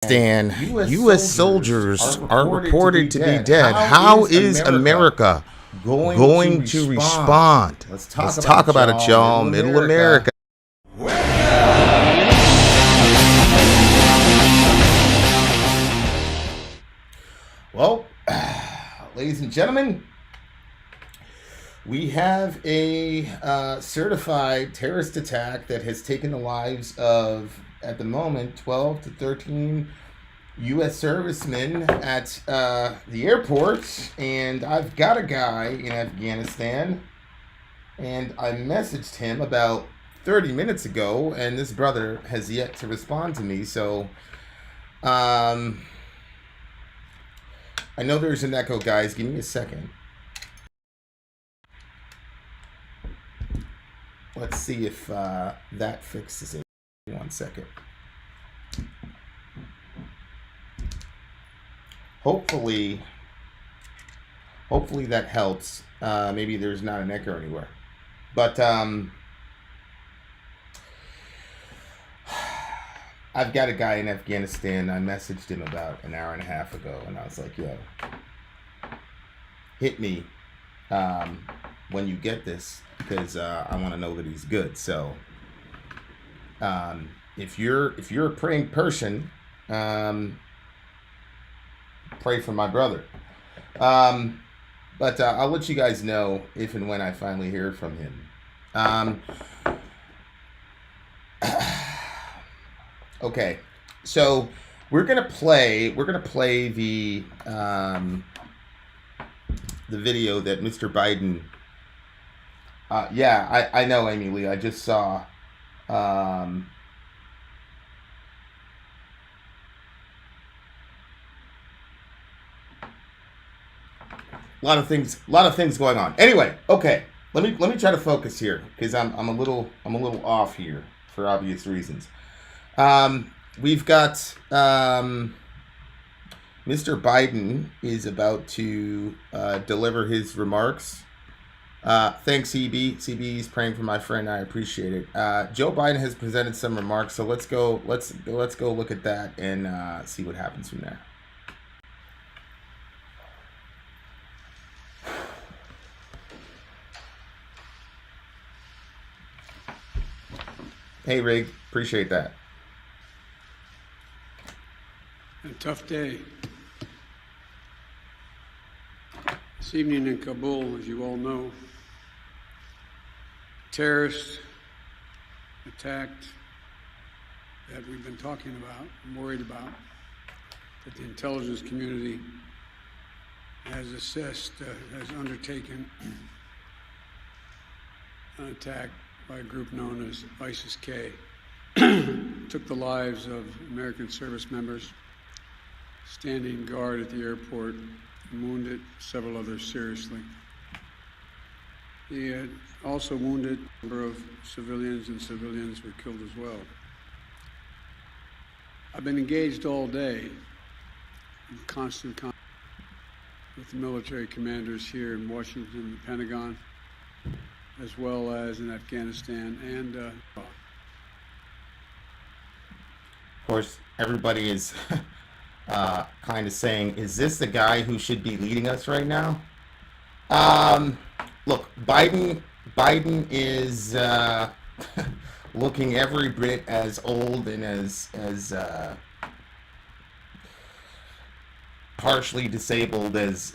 US soldiers are reported to be dead. How is America going to respond? Let's talk about it, y'all. Middle America. Well, ladies and gentlemen, we have a certified terrorist attack that has taken the lives of, at the moment, 12 to 13 US servicemen at the airport. And I've got a guy in Afghanistan, and I messaged him about 30 minutes ago, and this brother has yet to respond to me. So, I know there's an echo, guys. Give me a second. Let's see if that fixes it. 1 second. Hopefully that helps. Maybe there's not an echo anywhere. But I've got a guy in Afghanistan. I messaged him about an hour and a half ago, and I was like, yo, hit me when you get this, because I want to know that he's good. So if you're a praying person, pray for my brother. But I'll let you guys know if and when I finally hear from him. Okay, so we're gonna play the video that Mr. Biden. Yeah, I know, Amy Lee. I just saw. A lot of things going on. Anyway, okay. Let me try to focus here, because I'm a little off here for obvious reasons. We've got Mr. Biden is about to deliver his remarks. Thanks, CB. CB is praying for my friend. I appreciate it. Joe Biden has presented some remarks, so let's go look at that and see what happens from there. Hey, Rig. Appreciate that. A tough day. This evening in Kabul, as you all know, terrorists attacked that we've been talking about and worried about, that the intelligence community has assessed, has undertaken an attack by a group known as ISIS-K. Took the lives of American service members standing guard at the airport, and wounded several others seriously. He had also wounded a number of civilians, and civilians were killed as well. I've been engaged all day in constant contact with the military commanders here in Washington, the Pentagon, as well as in Afghanistan and of course, everybody is kind of saying, is this the guy who should be leading us right now? Look, Biden is looking every bit as old and as partially disabled as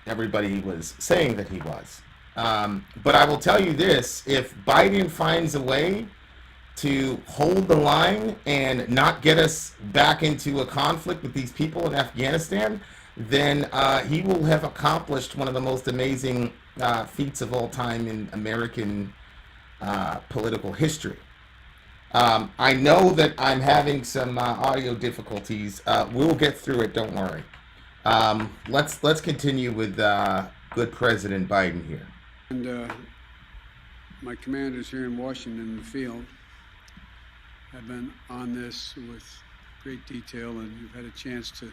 everybody was saying that he was. But I will tell you this, if Biden finds a way to hold the line and not get us back into a conflict with these people in Afghanistan, then he will have accomplished one of the most amazing feats of all time in American political history. I know that I'm having some audio difficulties. We'll get through it, don't worry. Let's continue with good President Biden here. And my commanders here in Washington in the field have been on this with great detail, and you've had a chance to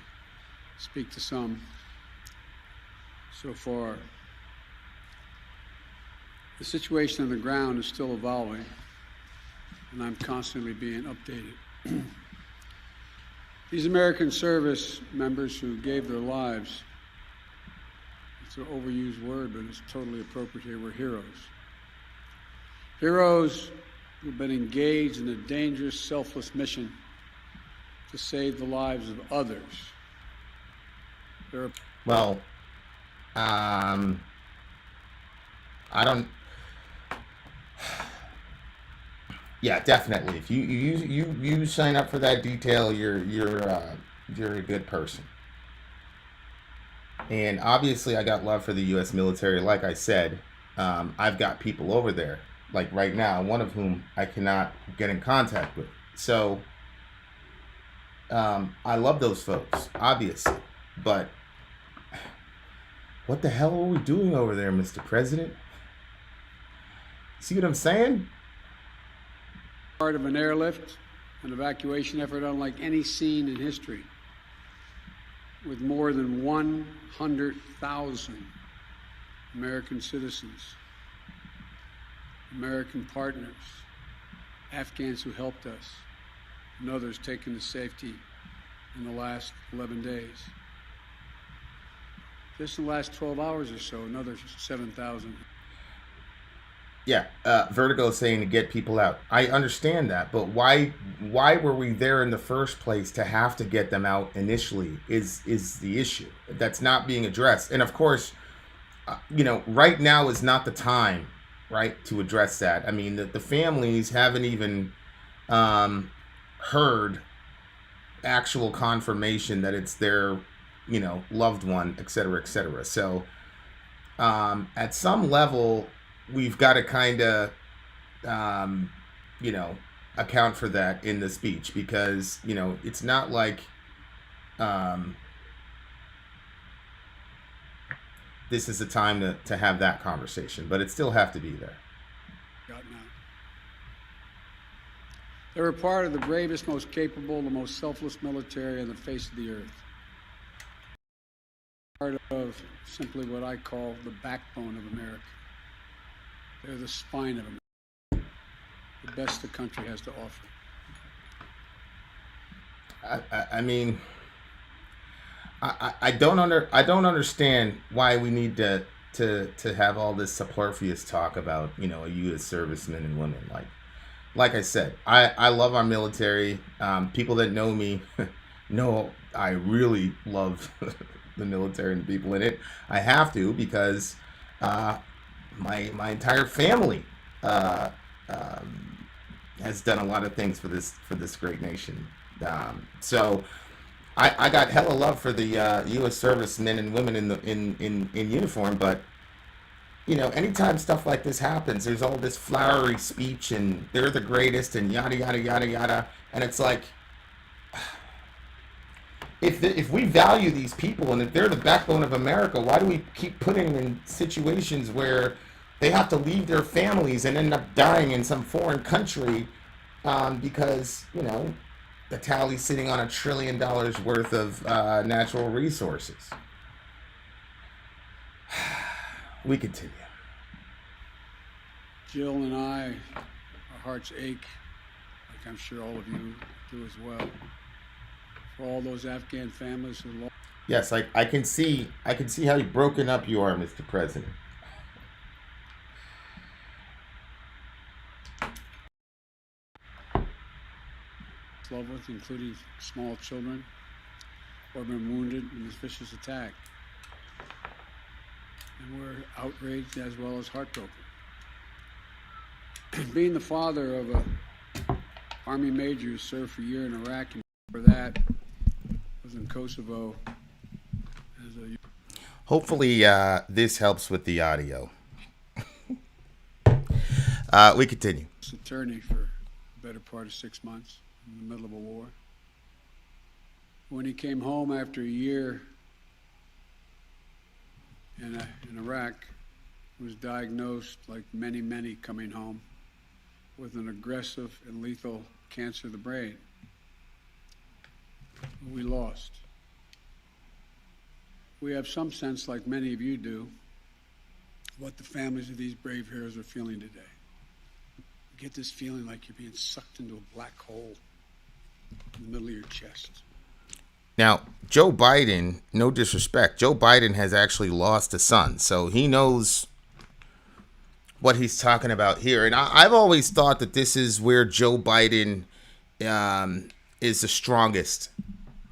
speak to some so far. The situation on the ground is still evolving, and I'm constantly being updated. These American service members who gave their lives, it's an overused word, but it's totally appropriate here, were heroes. Heroes who've been engaged in a dangerous, selfless mission to save the lives of others. Well, I don't. Yeah, definitely. If you sign up for that detail, you're a good person. And obviously, I got love for the U.S. military. Like I said, I've got people over there, like right now, one of whom I cannot get in contact with. So I love those folks, obviously. But what the hell are we doing over there, Mr. President? See what I'm saying? Part of an airlift, an evacuation effort unlike any seen in history, with more than 100,000 American citizens, American partners, Afghans who helped us, and others taken to safety in the last 11 days. Just in the last 12 hours or so, another 7,000. Yeah, Vertigo is saying to get people out. I understand that, but why were we there in the first place to have to get them out initially is the issue that's not being addressed. And of course, right now is not the time, right, to address that. I mean, the families haven't even heard actual confirmation that it's their, loved one, et cetera, et cetera. So at some level, we've got to kind of, account for that in the speech because, it's not like this is the time to have that conversation, but it still have to be there. They were part of the bravest, most capable, the most selfless military on the face of the earth. Part of simply what I call the backbone of America. They're the spine of America, the best the country has to offer. I mean, I don't understand why we need to have all this superfluous talk about a U.S. servicemen and women. Like I said, I love our military. People that know me know I really love the military and the people in it. I have to because my entire family has done a lot of things for this great nation. So I got hella love for the U.S. servicemen and women in uniform, but anytime stuff like this happens, there's all this flowery speech and they're the greatest and yada yada yada yada, and it's like, if we value these people and if they're the backbone of America, why do we keep putting them in situations where they have to leave their families and end up dying in some foreign country because the tally's sitting on $1 trillion worth of natural resources? We continue. Jill and I, our hearts ache, like I'm sure all of you do as well, for all those Afghan families who lost. Yes, I can see how broken up you are, Mr. President. Loved ones, including small children, or been wounded in this vicious attack. And we're outraged as well as heartbroken. Being the father of a Army major who served for a year in Iraq, and for that was in Kosovo. Hopefully this helps with the audio. We continue. Attorney for the better part of 6 months in the middle of a war. When he came home after a year in Iraq, was diagnosed, like many coming home, with an aggressive and lethal cancer of the brain. We lost. We have some sense, like many of you do, what the families of these brave heroes are feeling today. You get this feeling like you're being sucked into a black hole in the middle of your chest. Now, Joe Biden, no disrespect, Joe Biden has actually lost a son, so he knows what he's talking about here. And I've always thought that this is where Joe Biden is the strongest,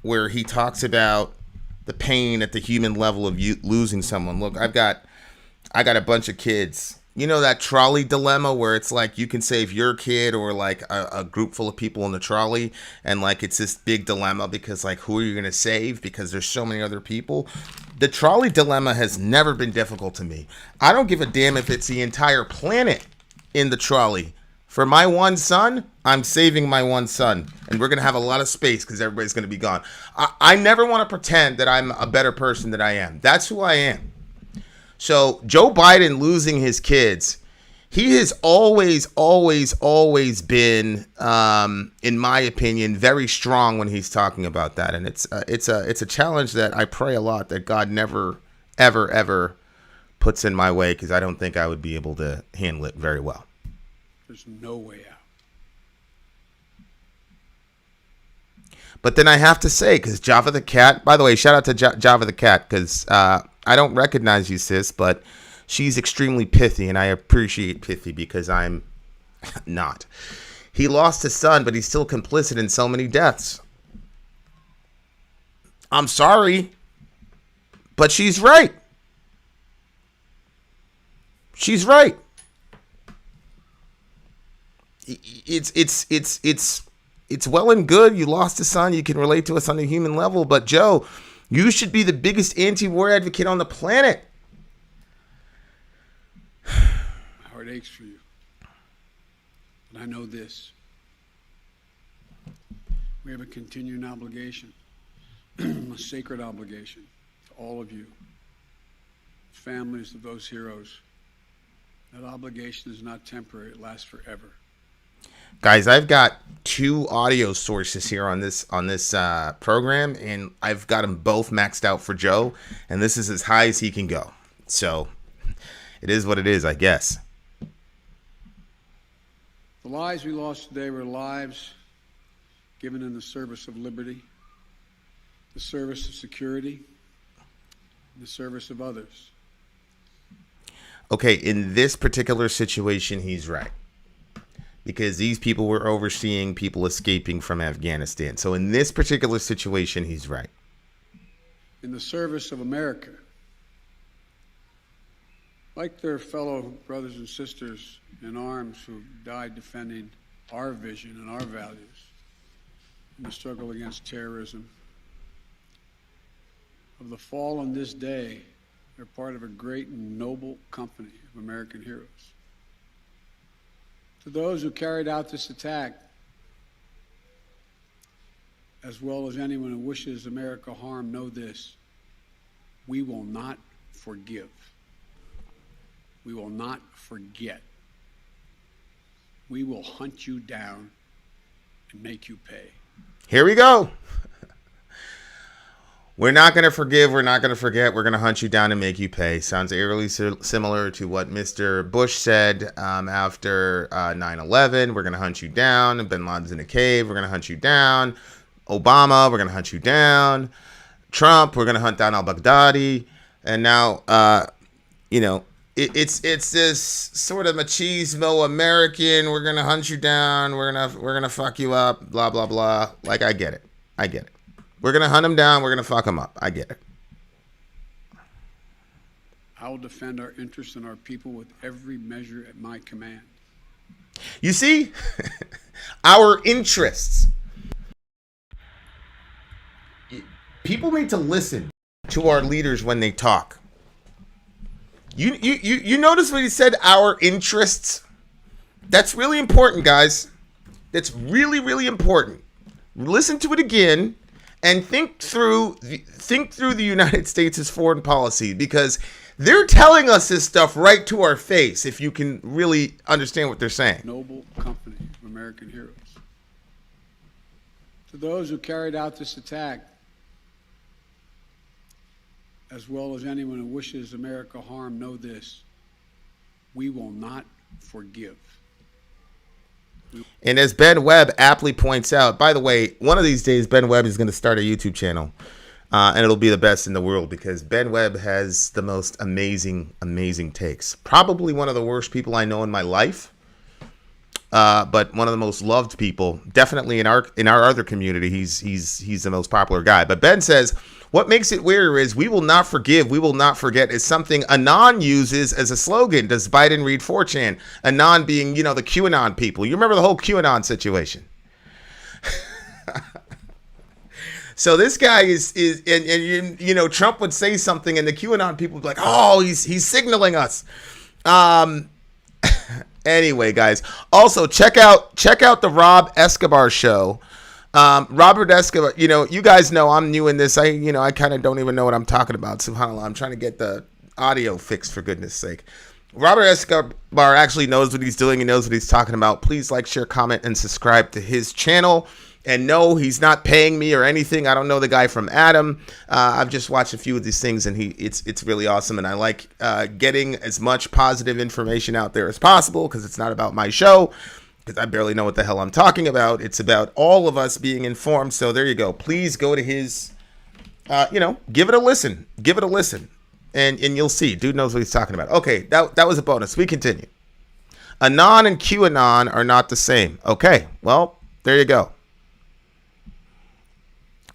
where he talks about the pain at the human level of you losing someone. Look, I got a bunch of kids. You know that trolley dilemma where it's like you can save your kid or like a group full of people in the trolley, and like it's this big dilemma because like who are you going to save because there's so many other people. The trolley dilemma has never been difficult to me. I don't give a damn if it's the entire planet in the trolley. For my one son, I'm saving my one son, and we're going to have a lot of space because everybody's going to be gone. I never want to pretend that I'm a better person than I am. That's who I am. So Joe Biden losing his kids, he has always been, in my opinion, very strong when he's talking about that. And it's a challenge that I pray a lot that God never, ever puts in my way, because I don't think I would be able to handle it very well. There's no way out. But then I have to say, because Java the Cat, by the way, shout out to Java the Cat, because I don't recognize you, sis, but she's extremely pithy, and I appreciate pithy because I'm not. He lost his son, but he's still complicit in so many deaths. I'm sorry, but she's right. She's right. It's well and good. You lost a son. You can relate to us on a human level. But Joe, you should be the biggest anti-war advocate on the planet. My heart aches for you. But I know this. We have a continuing obligation, a sacred obligation to all of you, families of those heroes. That obligation is not temporary. It lasts forever. Guys, I've got 2 audio sources here on this program, and I've got them both maxed out for Joe, and this is as high as he can go. So it is what it is, I guess. The lives we lost today were lives given in the service of liberty, the service of security, the service of others. Okay, in this particular situation, he's right. Because these people were overseeing people escaping from Afghanistan. So in this particular situation, he's right. In the service of America, like their fellow brothers and sisters in arms who died defending our vision and our values in the struggle against terrorism. Of the fallen this day, they're part of a great and noble company of American heroes. To those who carried out this attack, as well as anyone who wishes America harm, know this: we will not forgive. We will not forget. We will hunt you down and make you pay. Here we go. We're not going to forgive. We're not going to forget. We're going to hunt you down and make you pay. Sounds eerily similar to what Mr. Bush said after 9/11. We're going to hunt you down. Bin Laden's in a cave. We're going to hunt you down. Obama, we're going to hunt you down. Trump, we're going to hunt down al-Baghdadi. And now, it's this sort of machismo American. We're going to hunt you down. We're going to fuck you up. Blah, blah, blah. Like, I get it. We're going to hunt them down. We're going to fuck them up. I get it. I will defend our interests and our people with every measure at my command. You see? Our interests. People need to listen to our leaders when they talk. You notice what he said? Our interests? That's really important, guys. That's really, really important. Listen to it again. And think through the United States' foreign policy, because they're telling us this stuff right to our face, if you can really understand what they're saying. Noble company of American heroes. To those who carried out this attack, as well as anyone who wishes America harm, know this: we will not forgive. And as Ben Webb aptly points out, by the way, one of these days, Ben Webb is going to start a YouTube channel. And it'll be the best in the world because Ben Webb has the most amazing, amazing takes. Probably one of the worst people I know in my life. But one of the most loved people, definitely in our other community. He's the most popular guy. But Ben says, what makes it weirder is we will not forgive, we will not forget is something Anon uses as a slogan. Does Biden read 4chan? Anon being, the QAnon people. You remember the whole QAnon situation. So this guy is Trump would say something and the QAnon people would be like, oh, he's signaling us. Anyway, guys, also check out the Rob Escobar show. Robert Escobar, you guys know I'm new in this. I kind of don't even know what I'm talking about. SubhanAllah, I'm trying to get the audio fixed for goodness sake. Robert Escobar actually knows what he's doing. He knows what he's talking about. Please like, share, comment, and subscribe to his channel. And no, he's not paying me or anything. I don't know the guy from Adam. I've just watched a few of these things, and it's really awesome. And I like getting as much positive information out there as possible because it's not about my show, because I barely know what the hell I'm talking about. It's about all of us being informed. So there you go. Please go to his, give it a listen. Give it a listen. And you'll see. Dude knows what he's talking about. Okay, that was a bonus. We continue. Anon and QAnon are not the same. Okay, well, there you go.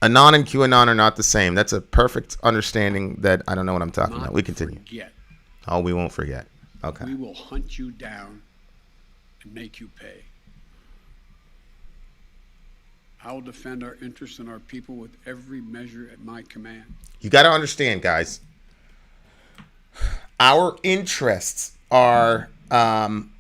Anon and QAnon are not the same. That's a perfect understanding that I don't know what I'm talking about. We continue. Forget. Oh, we won't forget. Okay. We will hunt you down and make you pay. I will defend our interests and our people with every measure at my command. You got to understand, guys. Our interests are, and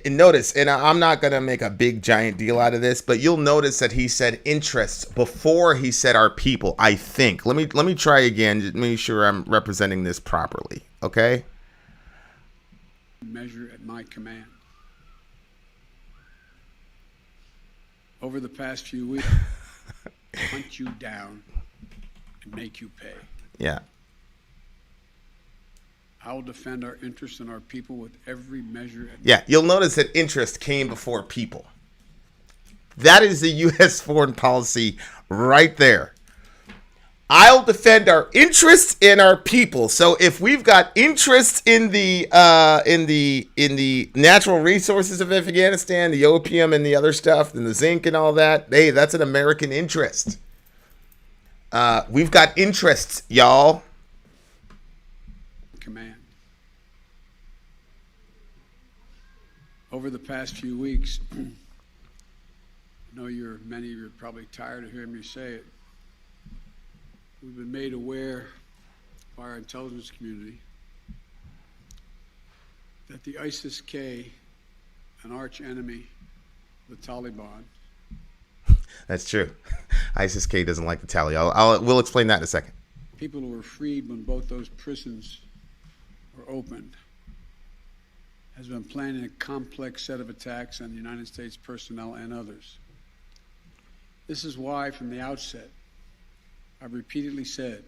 notice, and I'm not going to make a big giant deal out of this, but you'll notice that he said interests before he said our people, I think. Let me try again, just make sure I'm representing this properly, okay? Measure at my command. Over the past few weeks, hunt you down and make you pay. Yeah. I will defend our interests and our people with every measure. Yeah, you'll notice that interest came before people. That is the U.S. foreign policy right there. I'll defend our interests and our people. So if we've got interests in the natural resources of Afghanistan, the opium and the other stuff, and the zinc and all that, hey, that's an American interest. We've got interests, y'all. Command. Over the past few weeks, I know many of you are probably tired of hearing me say it. We've been made aware by our intelligence community that the ISIS-K, an arch enemy, the Taliban. That's true. ISIS-K doesn't like the Taliban. We'll explain that in a second. People who were freed when both those prisons were opened, has been planning a complex set of attacks on the United States personnel and others. This is why, from the outset, I've repeatedly said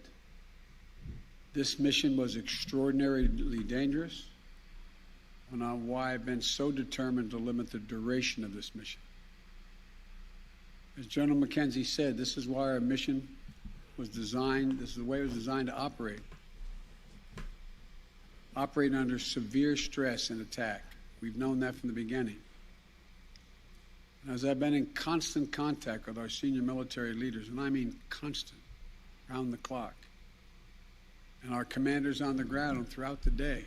this mission was extraordinarily dangerous, and on why I've been so determined to limit the duration of this mission. As General McKenzie said, this is why our mission was designed, this is the way it was designed to operate. Operating under severe stress and attack. We've known that from the beginning. And as I've been in constant contact with our senior military leaders, and I mean constant, round the clock, and our commanders on the ground throughout the day,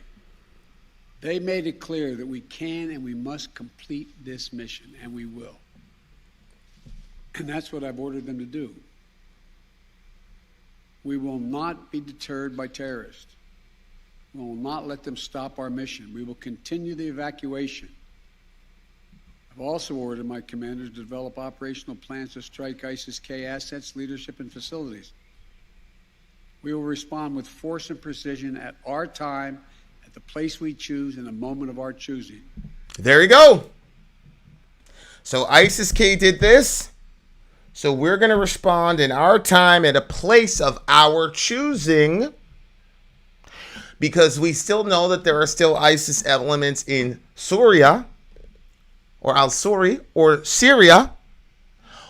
they made it clear that we can and we must complete this mission, and we will. And that's what I've ordered them to do. We will not be deterred by terrorists. We will not let them stop our mission. We will continue the evacuation. I've also ordered my commanders to develop operational plans to strike ISIS-K assets, leadership, and facilities. We will respond with force and precision at our time, at the place we choose, in the moment of our choosing. There you go. So ISIS-K did this. So we're going to respond in our time at a place of our choosing, because we still know that there are still ISIS elements in Syria. or al-Suri or Syria.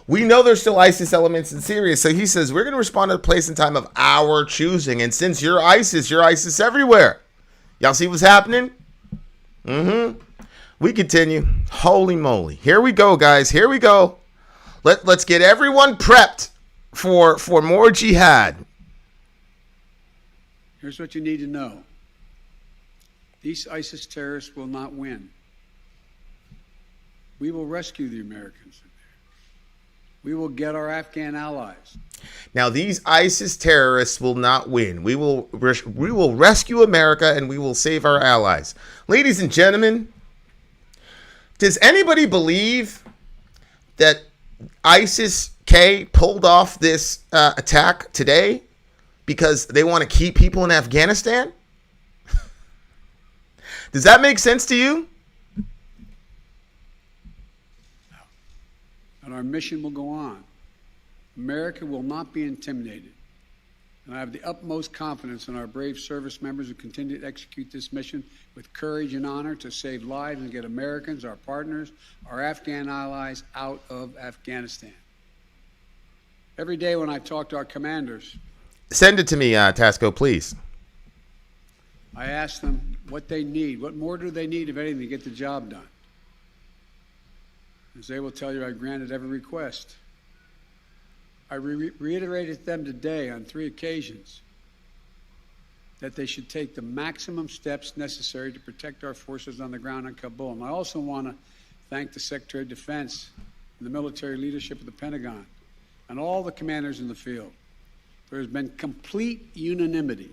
We know there's still ISIS elements in Syria. So he says, we're going to respond to the place and time of our choosing. And since you're ISIS everywhere. Y'all see what's happening? We continue. Holy moly. Here we go, guys. Here we go. Let's get everyone prepped for more jihad. Here's what you need to know. These ISIS terrorists will not win. We will rescue the Americans. We will get our Afghan allies. Now, these ISIS terrorists will not win. We will rescue America and we will save our allies. Ladies and gentlemen, does anybody believe that ISIS-K pulled off this attack today because they want to keep people in Afghanistan? Does that make sense to you? And our mission will go on. America will not be intimidated. And I have the utmost confidence in our brave service members who continue to execute this mission with courage and honor to save lives and get Americans, our partners, our Afghan allies out of Afghanistan. Every day when I talk to our commanders, send it to me, Tasco, please. I ask them what they need. What more do they need, if anything, to get the job done? As they will tell you, I granted every request. I reiterated to them today on 3 occasions that they should take the maximum steps necessary to protect our forces on the ground in Kabul. And I also want to thank the Secretary of Defense and the military leadership of the Pentagon and all the commanders in the field. There has been complete unanimity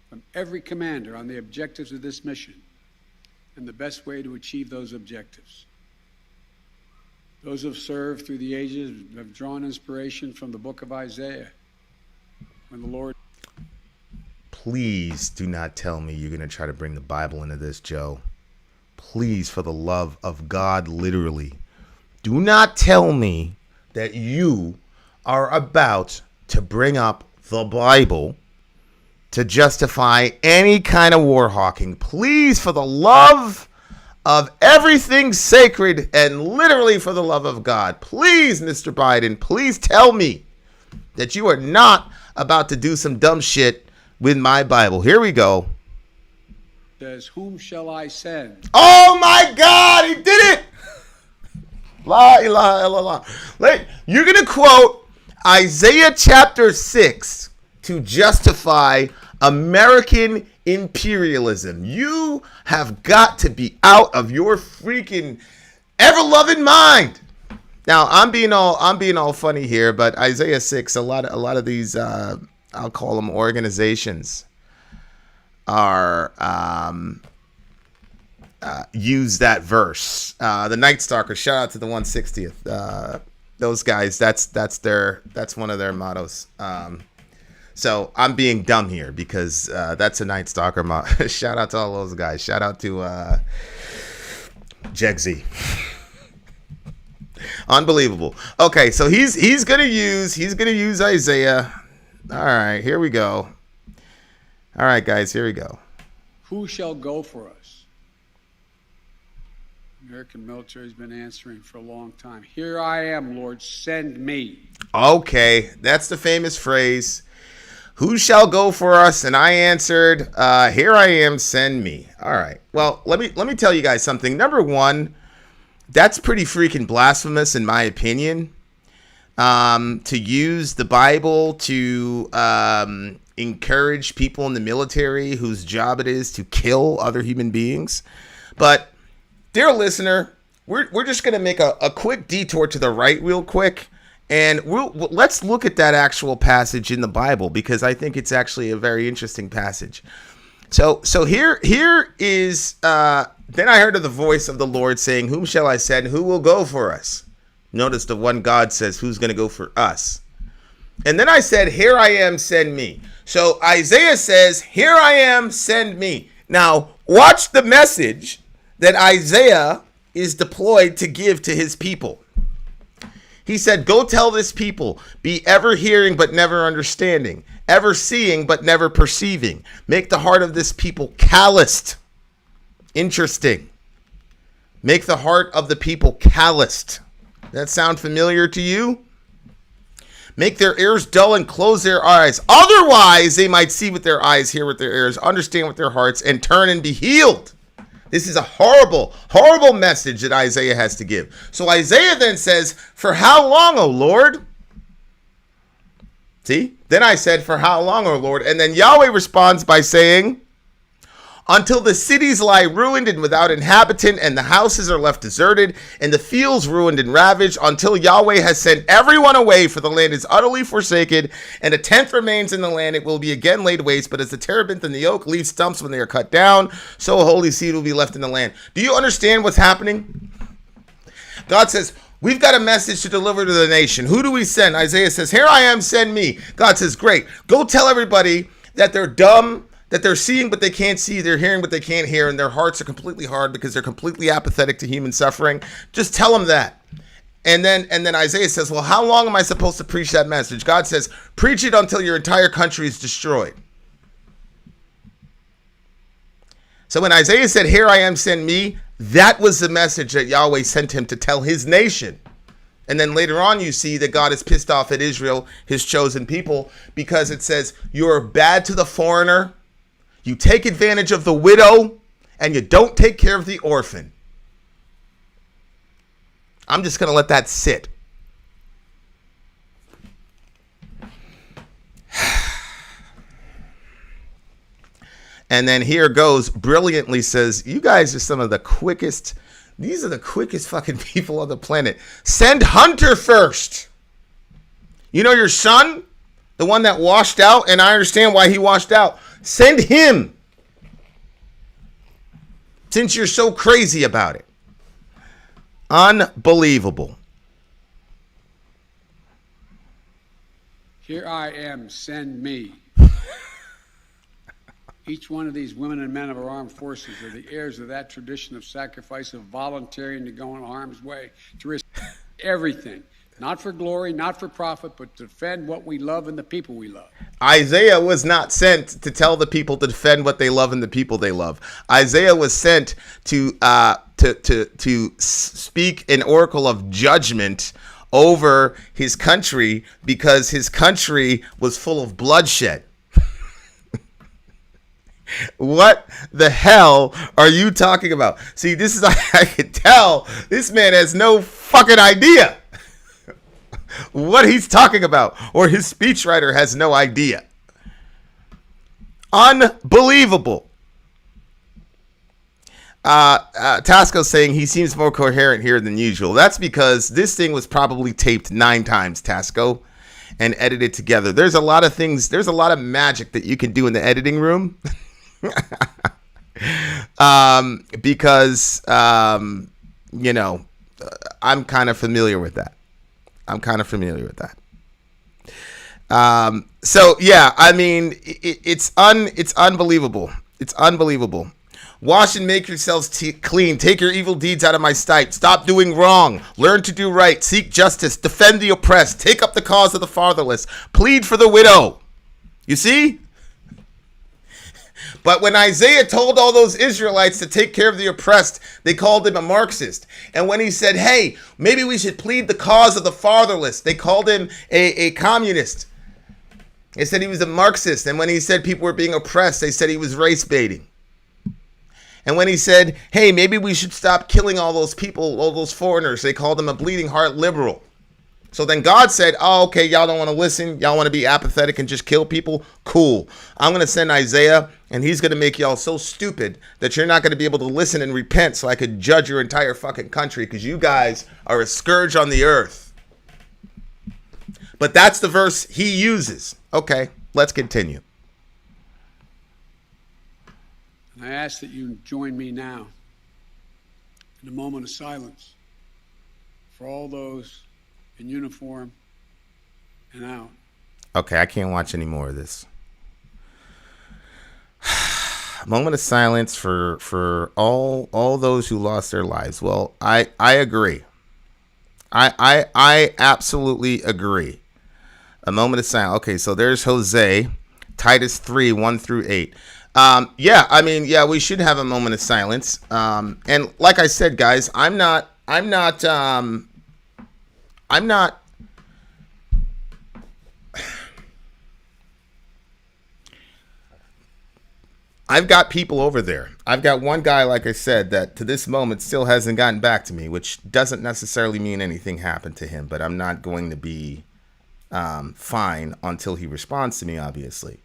from every commander on the objectives of this mission and the best way to achieve those objectives. Those who have served through the ages have drawn inspiration from the book of Isaiah. When the Lord... Please do not tell me you're going to try to bring the Bible into this, Joe. Please, for the love of God, literally. Do not tell me that you are about to bring up the Bible to justify any kind of war hawking. Please, for the love of everything sacred and literally for the love of God, please, Mr. Biden, please tell me that you are not about to do some dumb shit with my Bible. Here we go. Says, whom shall I send? Oh my God, he did it! La ilaha illallah. You're going to quote Isaiah chapter 6 to justify American imperialism. You have got to be out of your freaking ever-loving mind. Now, I'm being all funny here, but Isaiah 6, a lot of these I'll call them organizations are use that verse. The Night Stalkers, shout out to the 160th. Those guys, that's one of their mottos. So I'm being dumb here because that's a Night Stalker motto. Shout out to all those guys. Shout out to Jegsy. Unbelievable. Okay, so he's gonna use Isaiah. All right, here we go. All right, guys, here we go. Who shall go for us? The American military has been answering for a long time. Here I am, Lord, send me. Okay, that's the famous phrase. Who shall go for us? And I answered, here I am, send me. All right. Well, let me tell you guys something. Number one, that's pretty freaking blasphemous in my opinion. To use the Bible to encourage people in the military whose job it is to kill other human beings. But, dear listener, we're just going to make a quick detour to the right real quick. And let's look at that actual passage in the Bible because I think it's actually a very interesting passage. So here is, then I heard of the voice of the Lord saying, whom shall I send? Who will go for us? Notice the one God says, who's going to go for us? And then I said, here I am, send me. So Isaiah says, here I am, send me. Now, watch the message that Isaiah is deployed to give to his people. He said, go tell this people, be ever hearing but never understanding, ever seeing but never perceiving. Make the heart of this people calloused. Interesting. Make the heart of the people calloused. That sound familiar to you? Make their ears dull and close their eyes. Otherwise, they might see with their eyes, hear with their ears, understand with their hearts, and turn and be healed. This is a horrible, horrible message that Isaiah has to give. So Isaiah then says, for how long, O Lord? See? Then I said, for how long, O Lord? And then Yahweh responds by saying, until the cities lie ruined and without inhabitant, and the houses are left deserted, and the fields ruined and ravaged, until Yahweh has sent everyone away, for the land is utterly forsaken, and a tenth remains in the land, it will be again laid waste. But as the terebinth and the oak leave stumps when they are cut down, so a holy seed will be left in the land. Do you understand what's happening? God says, we've got a message to deliver to the nation. Who do we send? Isaiah says, here I am, send me. God says, great. Go tell everybody that they're dumb, that they're seeing but they can't see, they're hearing but they can't hear, and their hearts are completely hard because they're completely apathetic to human suffering. Just tell them that. And then Isaiah says, well, how long am I supposed to preach that message? God says, preach it until your entire country is destroyed. So when Isaiah said, here I am, send me, that was the message that Yahweh sent him to tell his nation. And then later on, you see that God is pissed off at Israel, his chosen people, because it says, you are bad to the foreigner, you take advantage of the widow, and you don't take care of the orphan. I'm just going to let that sit. And then here goes, brilliantly says, you guys are some of the quickest, these are the quickest fucking people on the planet. Send Hunter first. You know your son? The one that washed out, and I understand why he washed out. Send him. Since you're so crazy about it. Unbelievable. Here I am, send me. Each one of these women and men of our armed forces are the heirs of that tradition of sacrifice, of volunteering to go in harm's way, to risk everything. Not for glory, not for profit, but to defend what we love and the people we love. Isaiah was not sent to tell the people to defend what they love and the people they love. Isaiah was sent to speak an oracle of judgment over his country because his country was full of bloodshed. What the hell are you talking about? See, this is, I can tell this man has no fucking idea what he's talking about, or his speechwriter has no idea. Unbelievable. Tasco's saying he seems more coherent here than usual. That's because this thing was probably taped 9 times, Tasco, and edited together. There's a lot of things, there's a lot of magic that you can do in the editing room. Because you know, I'm kind of familiar with that. So yeah, I mean, it's unbelievable. It's unbelievable. Wash and make yourselves clean. Take your evil deeds out of my sight. Stop doing wrong. Learn to do right. Seek justice. Defend the oppressed. Take up the cause of the fatherless. Plead for the widow. You see? But when Isaiah told all those Israelites to take care of the oppressed, they called him a Marxist. And when he said, hey, maybe we should plead the cause of the fatherless, they called him a communist. They said he was a Marxist. And when he said people were being oppressed, they said he was race baiting. And when he said, hey, maybe we should stop killing all those people, all those foreigners, they called him a bleeding heart liberal. So then God said, oh, okay, y'all don't want to listen. Y'all want to be apathetic and just kill people? Cool. I'm going to send Isaiah, and he's going to make y'all so stupid that you're not going to be able to listen and repent so I could judge your entire fucking country because you guys are a scourge on the earth. But that's the verse he uses. Okay, let's continue. I ask that you join me now in a moment of silence for all those in uniform and out. Okay, I can't watch any more of this. A moment of silence for all those who lost their lives. Well, I agree. I absolutely agree. A moment of silence. Okay, so there's Hosea, Titus 3, 1 through 8. Yeah, I mean, yeah, we should have a moment of silence. And like I said, guys, I'm not. I've got people over there. I've got one guy, like I said, that to this moment still hasn't gotten back to me, which doesn't necessarily mean anything happened to him, but I'm not going to be fine until he responds to me, obviously.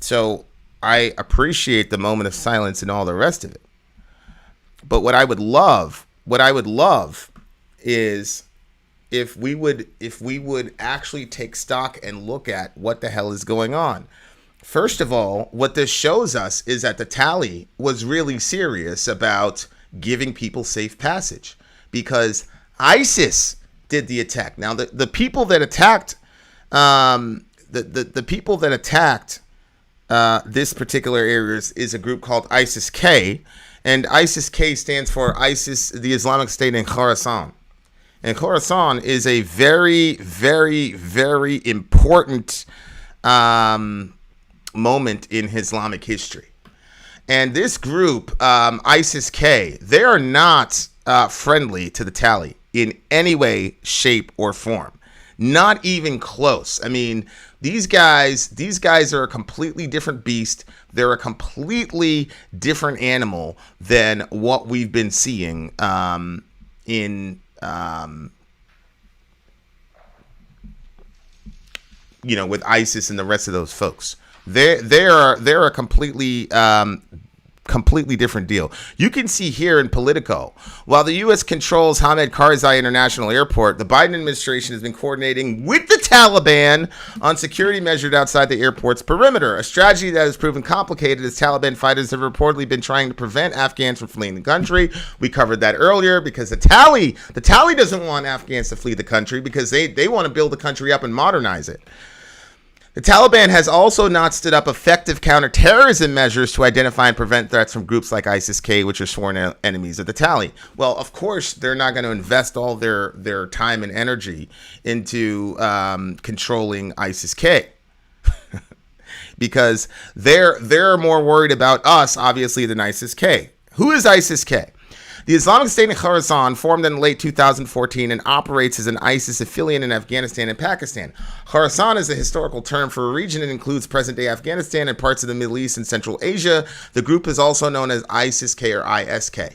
So I appreciate the moment of silence and all the rest of it. But what I would love is if we would actually take stock and look at what the hell is going on. First of all, what this shows us is that the Tali was really serious about giving people safe passage, because ISIS did the attack. Now, the people that attacked the people that attacked this particular area is a group called ISIS-K, and ISIS-K stands for ISIS, the Islamic State in Khorasan. And Khorasan is a very, very, very important moment in Islamic history. And this group, ISIS-K, they are not friendly to the Tali in any way, shape, or form. Not even close. I mean, these guys are a completely different beast. They're a completely different animal than what we've been seeing with ISIS and the rest of those folks. They're a completely different deal. You can see here in Politico, while the U.S. controls Hamid Karzai International Airport, the Biden administration has been coordinating with the Taliban on security measures outside the airport's perimeter, a strategy that has proven complicated as Taliban fighters have reportedly been trying to prevent Afghans from fleeing the country. We covered that earlier because the Tali doesn't want Afghans to flee the country because they want to build the country up and modernize it. The Taliban has also not stood up effective counter-terrorism measures to identify and prevent threats from groups like ISIS-K, which are sworn enemies of the Tali. Well, of course, they're not going to invest all their time and energy into controlling ISIS-K because they're more worried about us, obviously, than ISIS-K. Who is ISIS-K? The Islamic State in Khorasan formed in late 2014 and operates as an ISIS affiliate in Afghanistan and Pakistan. Khorasan is a historical term for a region that includes present-day Afghanistan and parts of the Middle East and Central Asia. The group is also known as ISIS-K or IS-K.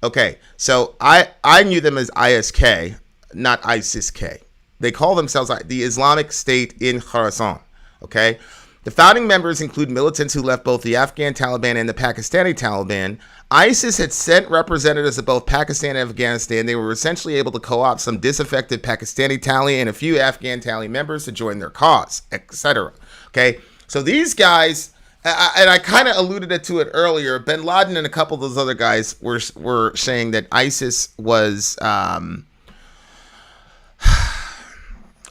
Okay, so I knew them as IS-K, not ISIS-K. They call themselves the Islamic State in Khorasan. Okay? The founding members include militants who left both the Afghan Taliban and the Pakistani Taliban. ISIS had sent representatives of both Pakistan and Afghanistan. They were essentially able to co-opt some disaffected Pakistani Tali and a few Afghan Tali members to join their cause, etc. Okay, so these guys, and I kind of alluded to it earlier, bin Laden and a couple of those other guys were saying that ISIS was,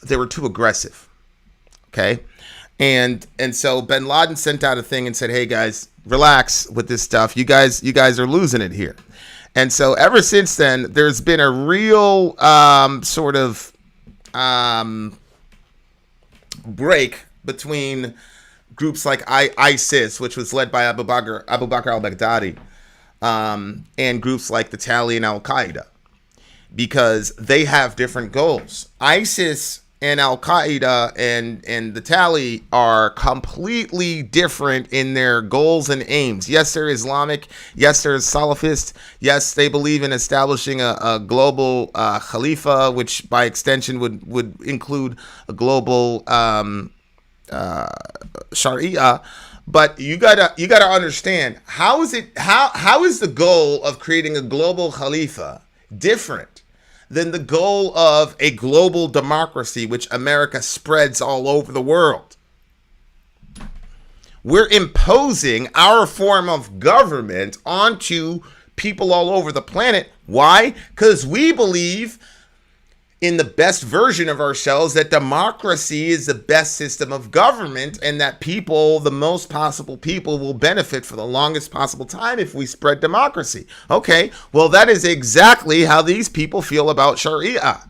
they were too aggressive, okay? And so bin Laden sent out a thing and said, hey guys, relax with this stuff. You guys are losing it here. And so ever since then, there's been a real sort of break between groups like ISIS, which was led by Abu Bakr al-Baghdadi, and groups like the Tali and Al-Qaeda, because they have different goals. ISIS and Al-Qaeda and the Tali are completely different in their goals and aims. Yes, they're Islamic. Yes, they're Salafist. Yes, they believe in establishing a global Khalifa, which by extension would include a global Sharia. But you gotta understand, how is the goal of creating a global Khalifa different than the goal of a global democracy, which America spreads all over the world? We're imposing our form of government onto people all over the planet. Why? Because we believe in the best version of ourselves, that democracy is the best system of government, and that people, the most possible people, will benefit for the longest possible time if we spread democracy. Okay, well, that is exactly how these people feel about Sharia.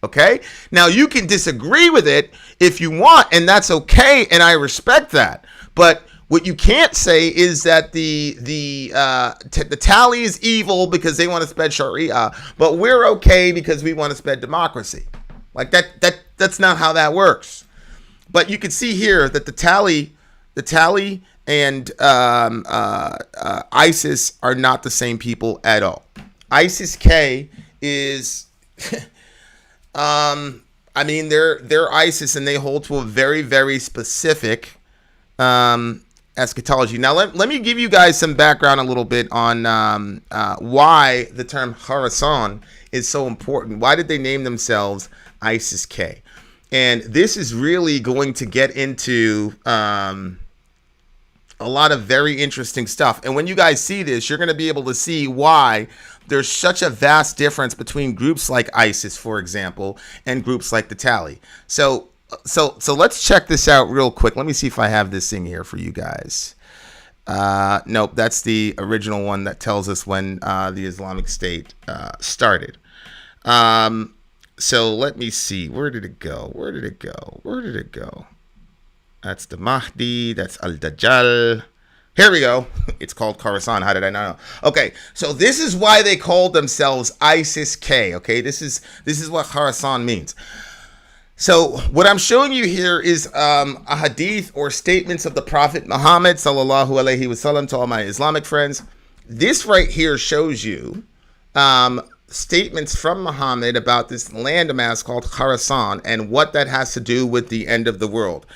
Okay, now you can disagree with it if you want, and that's okay, and I respect that. But what you can't say is that the tally is evil because they want to spread Sharia, but we're okay because we want to spread democracy. Like that's not how that works. But you can see here that the tally and ISIS are not the same people at all. ISIS-K is, I mean, they're ISIS and they hold to a very, very specific eschatology. Now, let me give you guys some background a little bit on why the term Khorasan is so important. Why did they name themselves ISIS-K? And this is really going to get into a lot of very interesting stuff. And when you guys see this, you're going to be able to see why there's such a vast difference between groups like ISIS, for example, and groups like the Tally. So let's check this out real quick. Let me see if I have this thing here for you guys. Nope, that's the original one that tells us when the Islamic State started. So let me see. Where did it go? That's the Mahdi. That's Al-Dajjal. Here we go. It's called Khorasan. How did I not know? Okay, so this is why they called themselves ISIS-K. Okay, this is what Khorasan means. So what I'm showing you here is a hadith or statements of the Prophet Muhammad sallallahu alaihi wasallam, to all my Islamic friends. This right here shows you statements from Muhammad about this landmass called Khorasan and what that has to do with the end of the world.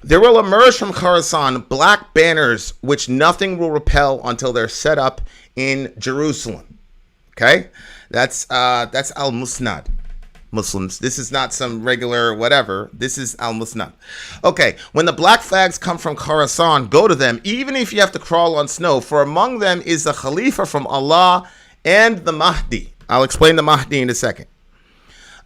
There will emerge from Khorasan black banners which nothing will repel until they're set up in Jerusalem. Okay, that's al-Musnad. Muslims. This is not some regular whatever. This is al-Musnad. Okay, when the black flags come from Khorasan, go to them, even if you have to crawl on snow, for among them is the Khalifa from Allah and the Mahdi. I'll explain the Mahdi in a second.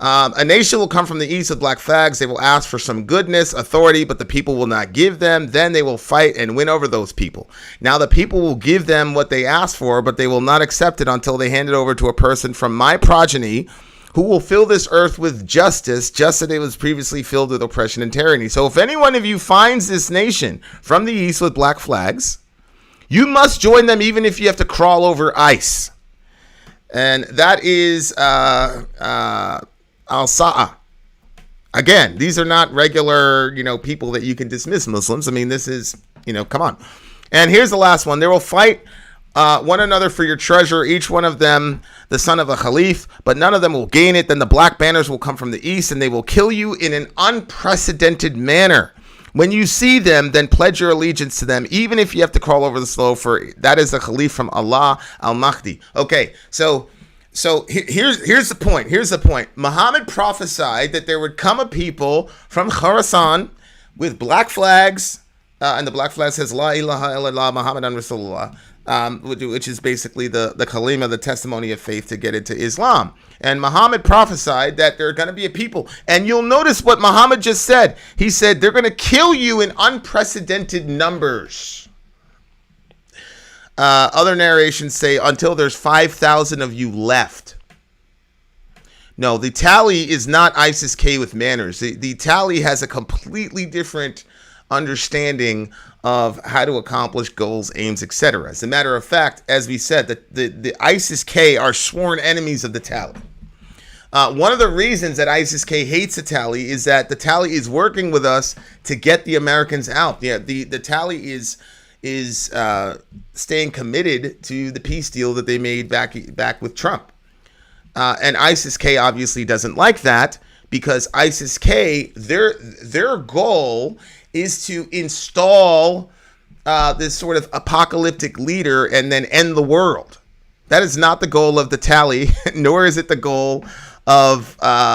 A nation will come from the east with black flags. They will ask for some goodness, authority, but the people will not give them. Then they will fight and win over those people. Now the people will give them what they ask for, but they will not accept it until they hand it over to a person from my progeny who will fill this earth with justice, just as it was previously filled with oppression and tyranny. So if any one of you finds this nation from the east with black flags, you must join them even if you have to crawl over ice. And that is al-Sa'a. Again, these are not regular, people that you can dismiss Muslims. I mean, this is, come on. And here's the last one. They will fight one another for your treasure, each one of them the son of a Khalif, but none of them will gain it. Then the black banners will come from the east, and they will kill you in an unprecedented manner. When you see them, then pledge your allegiance to them, even if you have to crawl over the snow, for that is the Khalif from Allah, al-Mahdi. Okay, so here's the point. Here's the point. Muhammad prophesied that there would come a people from Khorasan with black flags, and the black flag says La ilaha illallah Muhammadan Rasulullah, which is basically the kalima, the testimony of faith to get into Islam. And Muhammad prophesied that there are going to be a people. And you'll notice what Muhammad just said. He said they're going to kill you in unprecedented numbers. Other narrations say until there's 5,000 of you left. No, the Tally is not ISIS-K with manners. The Tally has a completely different understanding of how to accomplish goals, aims, etc. As a matter of fact, as we said, the ISIS-K are sworn enemies of the Tally. One of the reasons that ISIS-K hates the Tally is that the Tally is working with us to get the Americans out. Yeah, the Tally is staying committed to the peace deal that they made back with Trump. And ISIS-K obviously doesn't like that, because ISIS-K, their goal is to install this sort of apocalyptic leader and then end the world. That is not the goal of the Tally, nor is it the goal of Al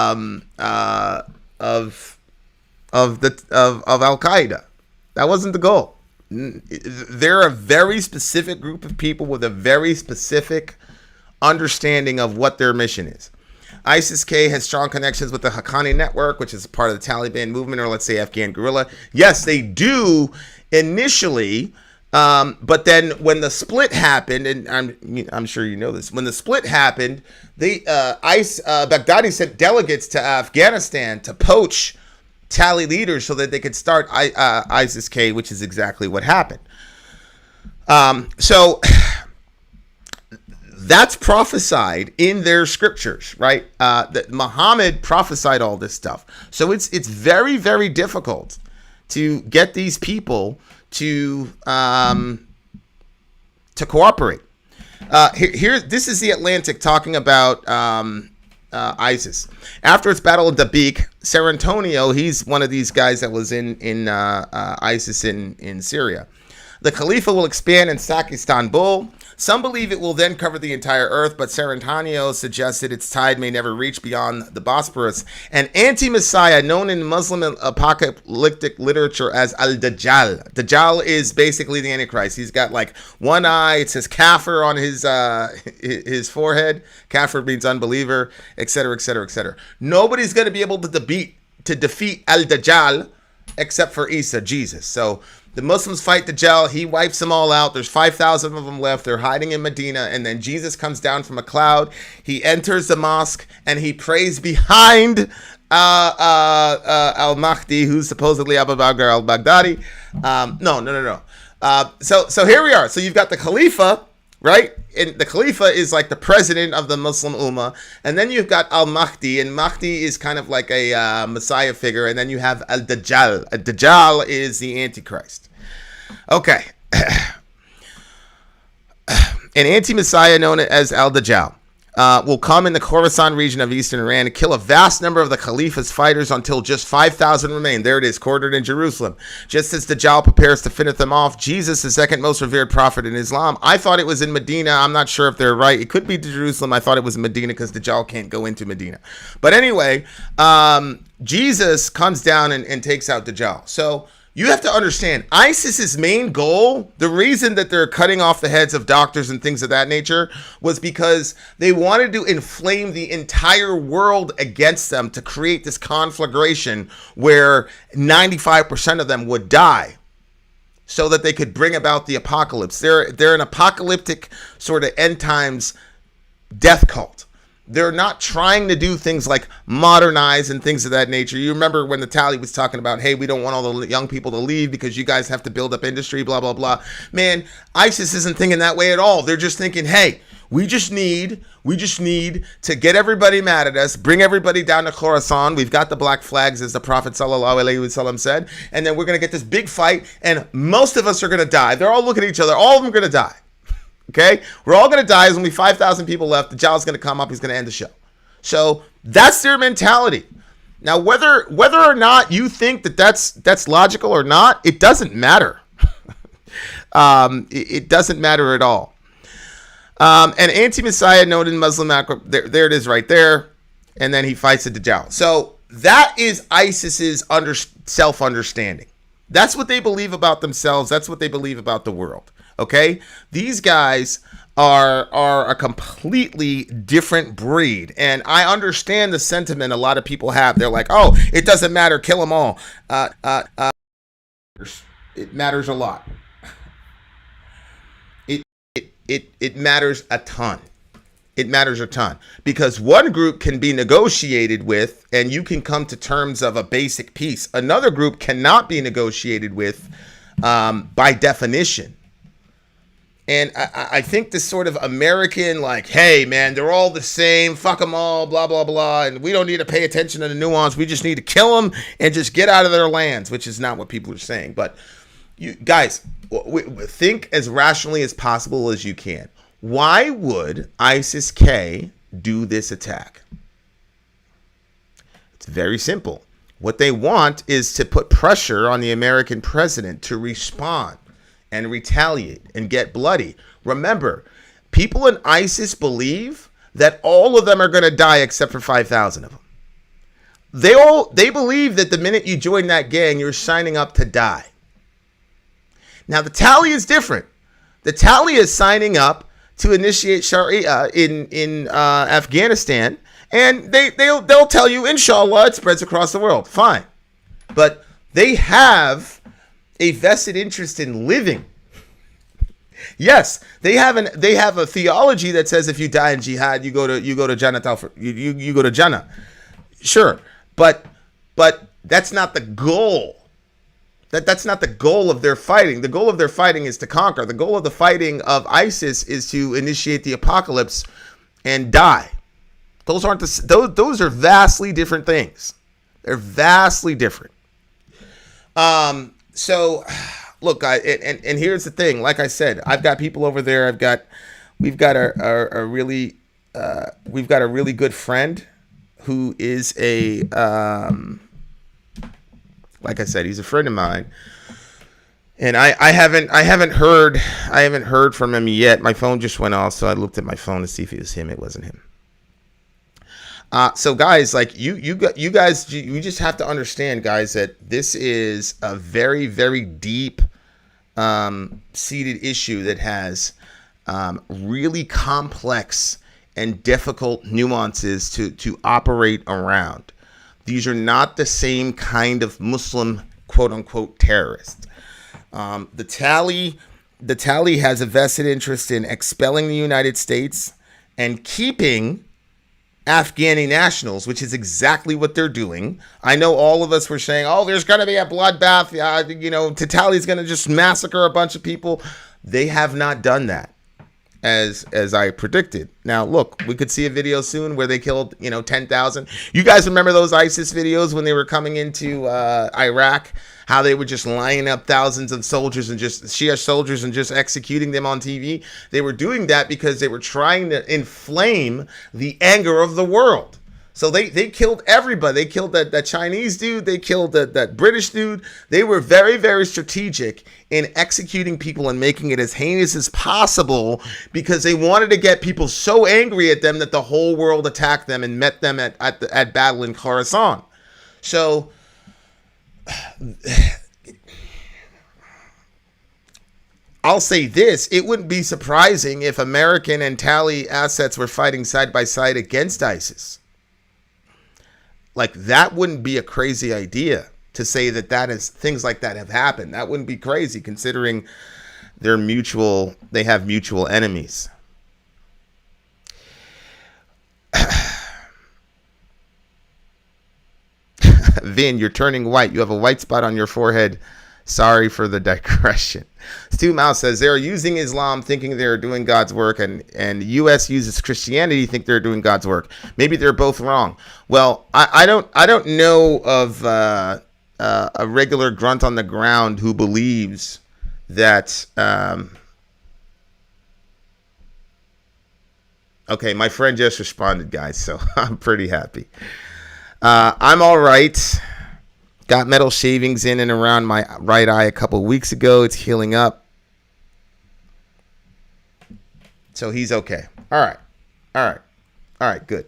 Qaeda. That wasn't the goal. They're a very specific group of people with a very specific understanding of what their mission is. ISIS-K has strong connections with the Haqqani network, which is part of the Taliban movement, or let's say Afghan guerrilla. Yes, they do initially, but then when the split happened, and I'm sure you know this, when the split Happened, Baghdadi sent delegates to Afghanistan to poach Tali leaders so that they could start ISIS-K, which is exactly what happened. So that's prophesied in their scriptures, right? That Muhammad prophesied all this stuff. So it's very, very difficult to get these people to cooperate. Here, this is the Atlantic talking about ISIS. After its battle in Dabiq, Ser Antonio, he's one of these guys that was in ISIS in Syria. The Khalifa will expand and sack Istanbul. Some believe it will then cover the entire earth, but Ser Antonio suggested its tide may never reach beyond the Bosporus. An anti-messiah known in Muslim apocalyptic literature as Al-Dajjal. Dajjal is basically the Antichrist. He's got like one eye. It says kafir on his forehead. Kafir means unbeliever, etc., etc., etc. Nobody's going to be able to defeat Al-Dajjal except for Isa, Jesus. So the Muslims fight Dajjal. He wipes them all out. There's 5,000 of them left. They're hiding in Medina. And then Jesus comes down from a cloud. He enters the mosque and he prays behind al-Mahdi, who's supposedly Abu Bakr al-Baghdadi. No. So here we are. So you've got the Khalifa, right? And the Khalifa is like the president of the Muslim Ummah. And then you've got al-Mahdi, and Mahdi is kind of like a Messiah figure. And then you have al-Dajjal. Dajjal is the Antichrist. Okay. An anti-Messiah known as al-Dajjal will come in the Khorasan region of eastern Iran and kill a vast number of the Khalifa's fighters until just 5,000 remain. There it is, quartered in Jerusalem. Just as Dajjal prepares to finish them off, Jesus, the second most revered prophet in Islam. I thought it was in Medina. I'm not sure if they're right. It could be Jerusalem. I thought it was in Medina because Dajjal can't go into Medina. But anyway, Jesus comes down and takes out Dajjal. So you have to understand, ISIS's main goal, the reason that they're cutting off the heads of doctors and things of that nature, was because they wanted to inflame the entire world against them to create this conflagration where 95% of them would die so that they could bring about the apocalypse. They're an apocalyptic sort of end times death cult. They're not trying to do things like modernize and things of that nature. You remember when the Tali was talking about, hey, we don't want all the young people to leave because you guys have to build up industry, blah, blah, blah. Man, ISIS isn't thinking that way at all. They're just thinking, hey, we just need to get everybody mad at us, bring everybody down to Khorasan. We've got the black flags, as the Prophet ﷺ said, and then we're going to get this big fight, and most of us are going to die. They're all looking at each other. All of them are going to die. Okay, we're all going to die. There's only 5,000 people left. The Dajjal's going to come up. He's going to end the show. So that's their mentality. Now, whether or not you think that that's logical or not, it doesn't matter. It doesn't matter at all. An anti-Messiah known in Muslim, there it is right there. And then he fights the Dajjal. So that is ISIS's self-understanding. That's what they believe about themselves. That's what they believe about the world. Okay, these guys are a completely different breed, and I understand the sentiment a lot of people have. They're like, "Oh, it doesn't matter, kill them all." It matters a lot. It matters a ton. It matters a ton because one group can be negotiated with, and you can come to terms of a basic peace. Another group cannot be negotiated with by definition. And I think this sort of American, like, hey, man, they're all the same. Fuck them all, blah, blah, blah. And we don't need to pay attention to the nuance. We just need to kill them and just get out of their lands, which is not what people are saying. But you guys, think as rationally as possible as you can. Why would ISIS-K do this attack? It's very simple. What they want is to put pressure on the American president to respond and retaliate and get bloody. Remember, people in ISIS believe that all of them are going to die except for 5,000 of them. They believe that the minute you join that gang, you're signing up to die. Now, the Tali is different. The Tali is signing up to initiate Sharia in Afghanistan, and they'll tell you, inshallah, it spreads across the world. Fine. But they have a vested interest in living. Yes, they have a theology that says if you die in jihad, you go to Jannah. You go to Jannah. Sure, but That's not the goal. That's not the goal of their fighting. The goal of their fighting is to conquer. The goal of the fighting of ISIS is to initiate the apocalypse and die. Those are vastly different things. They're vastly different. So look, and here's the thing. Like I said, I've got people over there. We've got a really good friend who is like I said, he's a friend of mine, and I haven't heard from him yet. My phone just went off, so I looked at my phone to see if it was him. It wasn't him. So guys, like you just have to understand, guys, that this is a very, very deep, seated issue that has really complex and difficult nuances to operate around. These are not the same kind of Muslim, quote unquote, terrorist. The Tali has a vested interest in expelling the United States and keeping Afghani nationals, which is exactly what they're doing. I know all of us were saying, oh, there's going to be a bloodbath. Tali's going to just massacre a bunch of people. They have not done that. As I predicted. Now, look, we could see a video soon where they killed, 10,000. You guys remember those ISIS videos when they were coming into Iraq? How they were just lining up thousands of soldiers and just Shia soldiers and just executing them on TV? They were doing that because they were trying to inflame the anger of the world. So they killed everybody. They killed that Chinese dude. They killed that British dude. They were very, very strategic in executing people and making it as heinous as possible because they wanted to get people so angry at them that the whole world attacked them and met them at battle in Khorasan. So I'll say this. It wouldn't be surprising if American and Tali assets were fighting side by side against ISIS. Like, that wouldn't be a crazy idea to say that is things like that have happened. That wouldn't be crazy considering they have mutual enemies. Vin, you're turning white. You have a white spot on your forehead. Sorry for the digression. Stu Mouse says they're using Islam thinking they're doing God's work, and U.S. uses Christianity think they're doing God's work. Maybe they're both wrong. Well, I don't know of a regular grunt on the ground who believes that. Okay, my friend just responded, guys, so I'm pretty happy. I'm all right. Got metal shavings in and around my right eye a couple weeks ago. It's healing up. So he's okay. All right, good.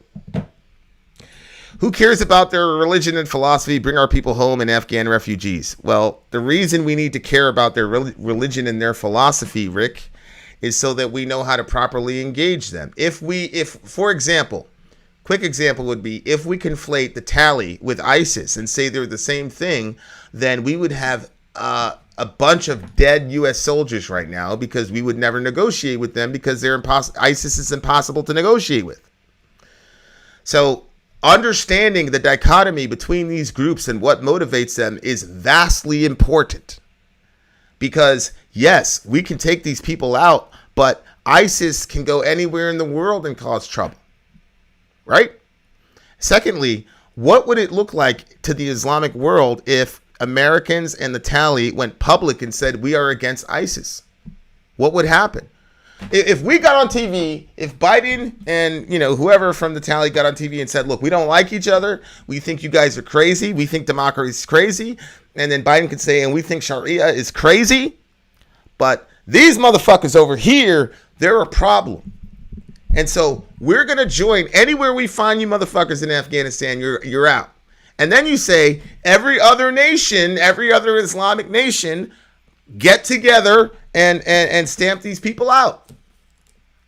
Who cares about their religion and philosophy? Bring our people home and Afghan refugees. Well, the reason we need to care about their religion and their philosophy, Rick, is so that we know how to properly engage them. If for example, quick example would be if we conflate the Tali with ISIS and say they're the same thing, then we would have a bunch of dead U.S. soldiers right now because we would never negotiate with them because ISIS is impossible to negotiate with. So understanding the dichotomy between these groups and what motivates them is vastly important because, yes, we can take these people out, but ISIS can go anywhere in the world and cause trouble. Right? Secondly, what would it look like to the Islamic world if Americans and the Tali went public and said we are against ISIS? What would happen? If we got on TV, if Biden and whoever from the Tali got on TV and said, look, we don't like each other. We think you guys are crazy. We think democracy is crazy. And then Biden could say, and we think Sharia is crazy. But these motherfuckers over here, they're a problem. And so we're going to join anywhere we find you motherfuckers in Afghanistan, you're out. And then you say every other nation, every other Islamic nation, get together and stamp these people out.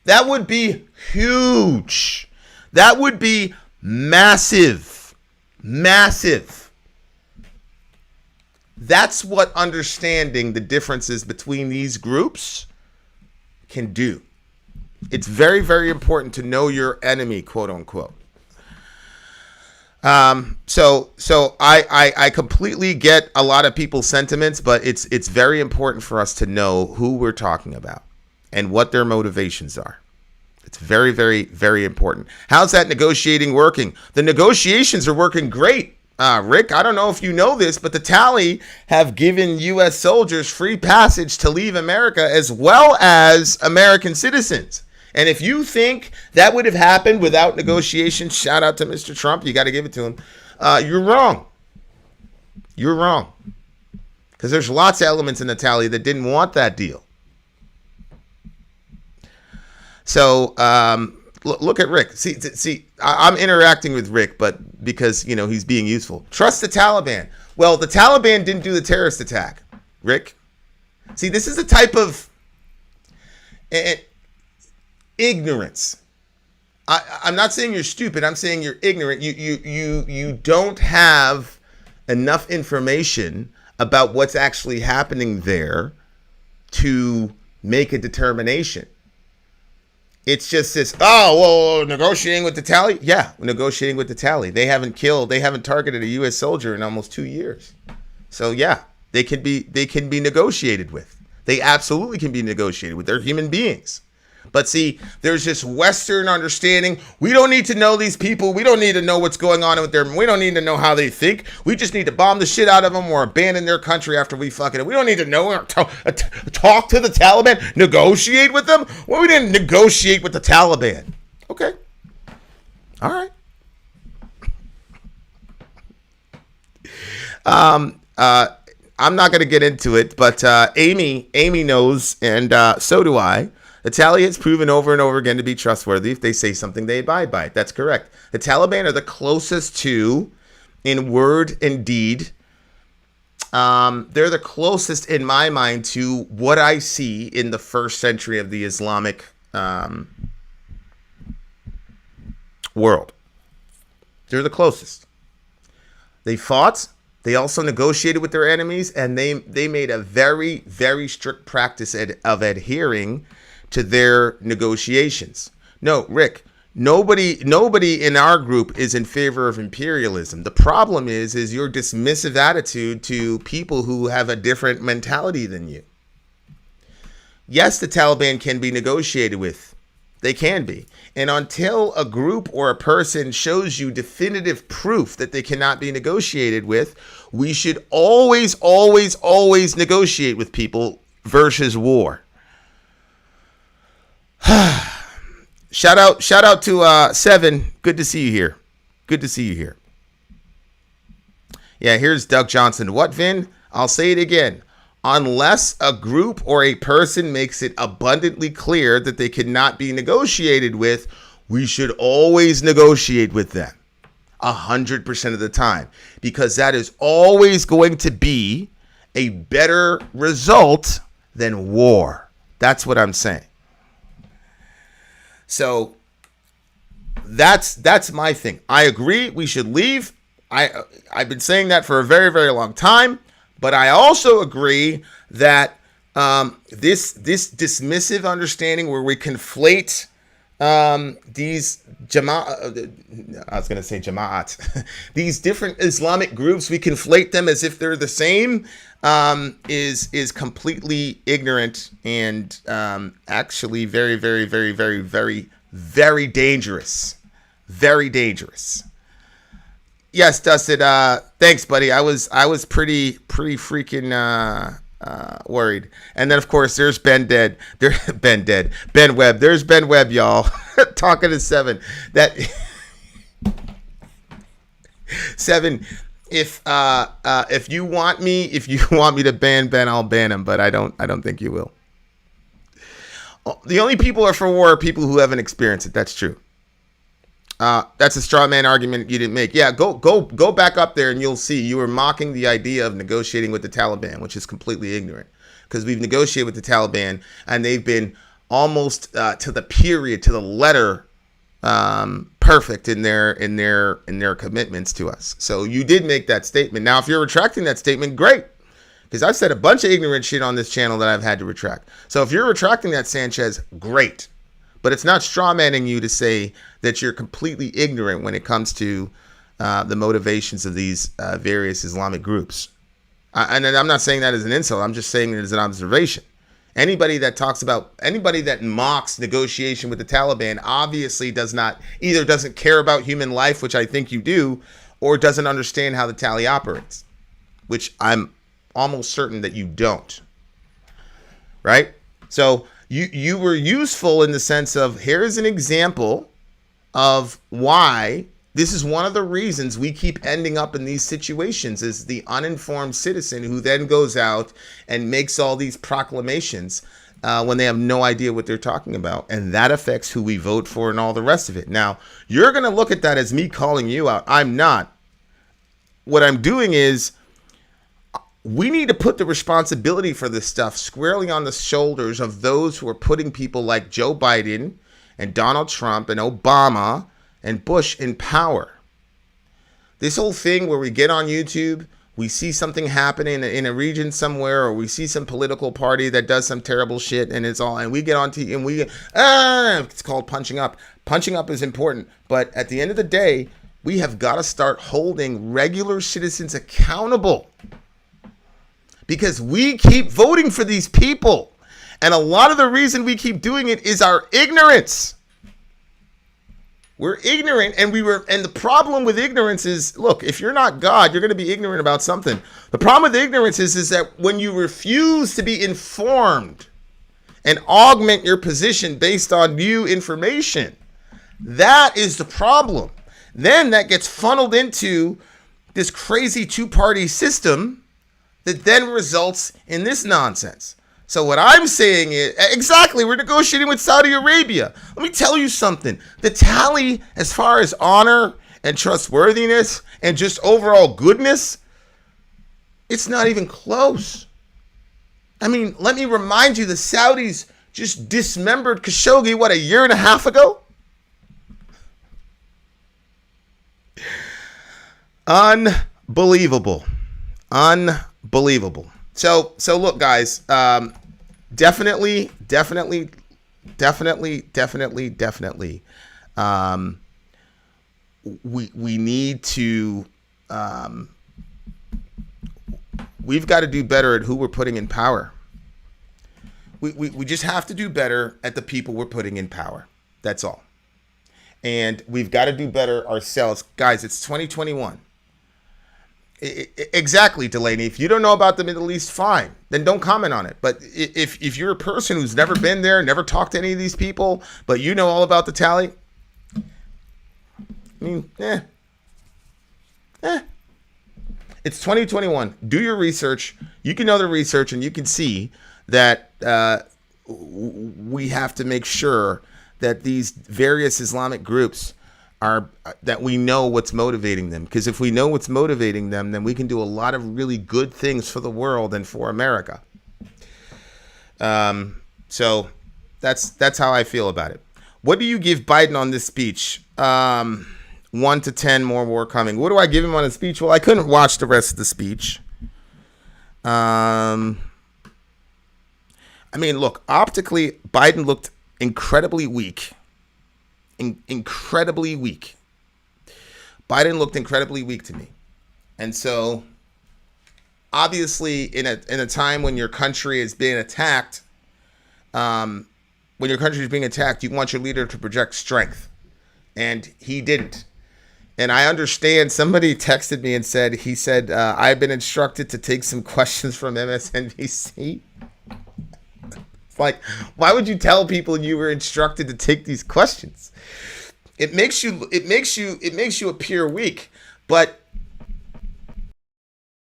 That would be huge. That would be massive. Massive. That's what understanding the differences between these groups can do. It's very, very important to know your enemy, quote unquote. So I completely get a lot of people's sentiments, but it's very important for us to know who we're talking about and what their motivations are. It's very, very, very important. How's that negotiating working? The negotiations are working great. Rick, I don't know if you know this, but the Taliban have given U.S. soldiers free passage to leave America as well as American citizens. And if you think that would have happened without negotiations, shout out to Mr. Trump, you got to give it to him. You're wrong. You're wrong. Because there's lots of elements in the Taliban that didn't want that deal. So look at Rick. See, I'm interacting with Rick, but because, he's being useful. Trust the Taliban. Well, the Taliban didn't do the terrorist attack, Rick. See, this is a type of ignorance. I'm not saying you're stupid. I'm saying you're ignorant. You don't have enough information about what's actually happening there to make a determination. It's just this, negotiating with the Taliban? Yeah, negotiating with the Taliban. They haven't targeted a U.S. soldier in almost 2 years. So yeah, they can be negotiated with. They absolutely can be negotiated with. They're human beings. But see, there's this Western understanding. We don't need to know these people. We don't need to know what's going on with them. We don't need to know how they think. We just need to bomb the shit out of them or abandon their country after we fuck it. We don't need to know or talk to the Taliban, negotiate with them. Well, we didn't negotiate with the Taliban. Okay. All right. I'm not going to get into it, but Amy knows, and so do I. The Taliban has proven over and over again to be trustworthy. If they say something, they abide by it. That's correct. The Taliban are the closest to, in word and deed, they're the closest in my mind to what I see in the first century of the Islamic world. They're the closest. They fought. They also negotiated with their enemies, and they made a very, very strict practice of adhering to their negotiations. No, Rick, nobody in our group is in favor of imperialism. The problem is your dismissive attitude to people who have a different mentality than you. Yes, the Taliban can be negotiated with. They can be. And until a group or a person shows you definitive proof that they cannot be negotiated with, we should always, always, always negotiate with people versus war. Shout out to Seven. Good to see you here. Good to see you here. Yeah, here's Doug Johnson. What, Vin? I'll say it again. Unless a group or a person makes it abundantly clear that they cannot be negotiated with, we should always negotiate with them 100% of the time, because that is always going to be a better result than war. That's what I'm saying. So that's my thing. I agree we should leave. I've been saying that for a very, very long time, but I also agree that this dismissive understanding where we conflate these jama'at, these different Islamic groups, we conflate them as if they're the same, is completely ignorant and actually very, very, very, very, very, very dangerous. Very dangerous. Yes, Dustin. Thanks, buddy. I was pretty freaking worried. And then of course there's Ben Webb. There's Ben Webb, y'all. Talking to Seven. That Seven. If you want me to ban Ben, I'll ban him. But I don't think you will. The only people are for war are people who haven't experienced it. That's true. That's a straw man argument you didn't make. Yeah, go back up there and you'll see you were mocking the idea of negotiating with the Taliban, which is completely ignorant, because we've negotiated with the Taliban and they've been almost to the period, to the letter, perfect in their commitments to us. So you did make that statement. Now, if you're retracting that statement, great, because I've said a bunch of ignorant shit on this channel that I've had to retract. So if you're retracting that, Sanchez, great. But it's not straw manning you to say that you're completely ignorant when it comes to the motivations of these various Islamic groups. And I'm not saying that as an insult. I'm just saying it as an observation. Anybody that mocks negotiation with the Taliban obviously doesn't care about human life, which I think you do, or doesn't understand how the tally operates, which I'm almost certain that you don't. Right? So you were useful in the sense of, here's an example of why this is one of the reasons we keep ending up in these situations, is the uninformed citizen who then goes out and makes all these proclamations when they have no idea what they're talking about. And that affects who we vote for and all the rest of it. Now, you're going to look at that as me calling you out. I'm not. What I'm doing is, we need to put the responsibility for this stuff squarely on the shoulders of those who are putting people like Joe Biden and Donald Trump and Obama and Bush in power. This whole thing where we get on YouTube, we see something happening in a region somewhere, or we see some political party that does some terrible shit, and we get on TV and it's called punching up. Punching up is important, but at the end of the day, we have got to start holding regular citizens accountable, because we keep voting for these people. And a lot of the reason we keep doing it is our ignorance. We're ignorant, and the problem with ignorance is, look, if you're not God, you're going to be ignorant about something. The problem with ignorance is that when you refuse to be informed and augment your position based on new information, that is the problem. Then that gets funneled into this crazy two-party system that then results in this nonsense. So what I'm saying is, exactly, we're negotiating with Saudi Arabia. Let me tell you something. The tally, as far as honor and trustworthiness and just overall goodness, it's not even close. I mean, let me remind you, the Saudis just dismembered Khashoggi, a year and a half ago? Unbelievable. Unbelievable. So look, guys, definitely. We need to, we've got to do better at who we're putting in power. We just have to do better at the people we're putting in power. That's all. And we've got to do better ourselves. Guys, it's 2021. Exactly, Delaney. If you don't know about the Middle East, fine. Then don't comment on it. But if you're a person who's never been there, never talked to any of these people, but you know all about the tally, I mean, It's 2021. Do your research. You can know the research, and you can see that we have to make sure that these various Islamic groups that we know what's motivating them. Because if we know what's motivating them, then we can do a lot of really good things for the world and for America. So that's how I feel about it. What do you give Biden on this speech? 1 to 10, more war coming. What do I give him on the speech? Well, I couldn't watch the rest of the speech. I mean, look, optically, Biden looked incredibly weak. Incredibly weak. Biden looked incredibly weak to me. And so, obviously, in a time when your country is being attacked, you want your leader to project strength. And he didn't. And I understand, somebody texted me and said, I've been instructed to take some questions from MSNBC. It's like, why would you tell people you were instructed to take these questions? It makes you appear weak. But at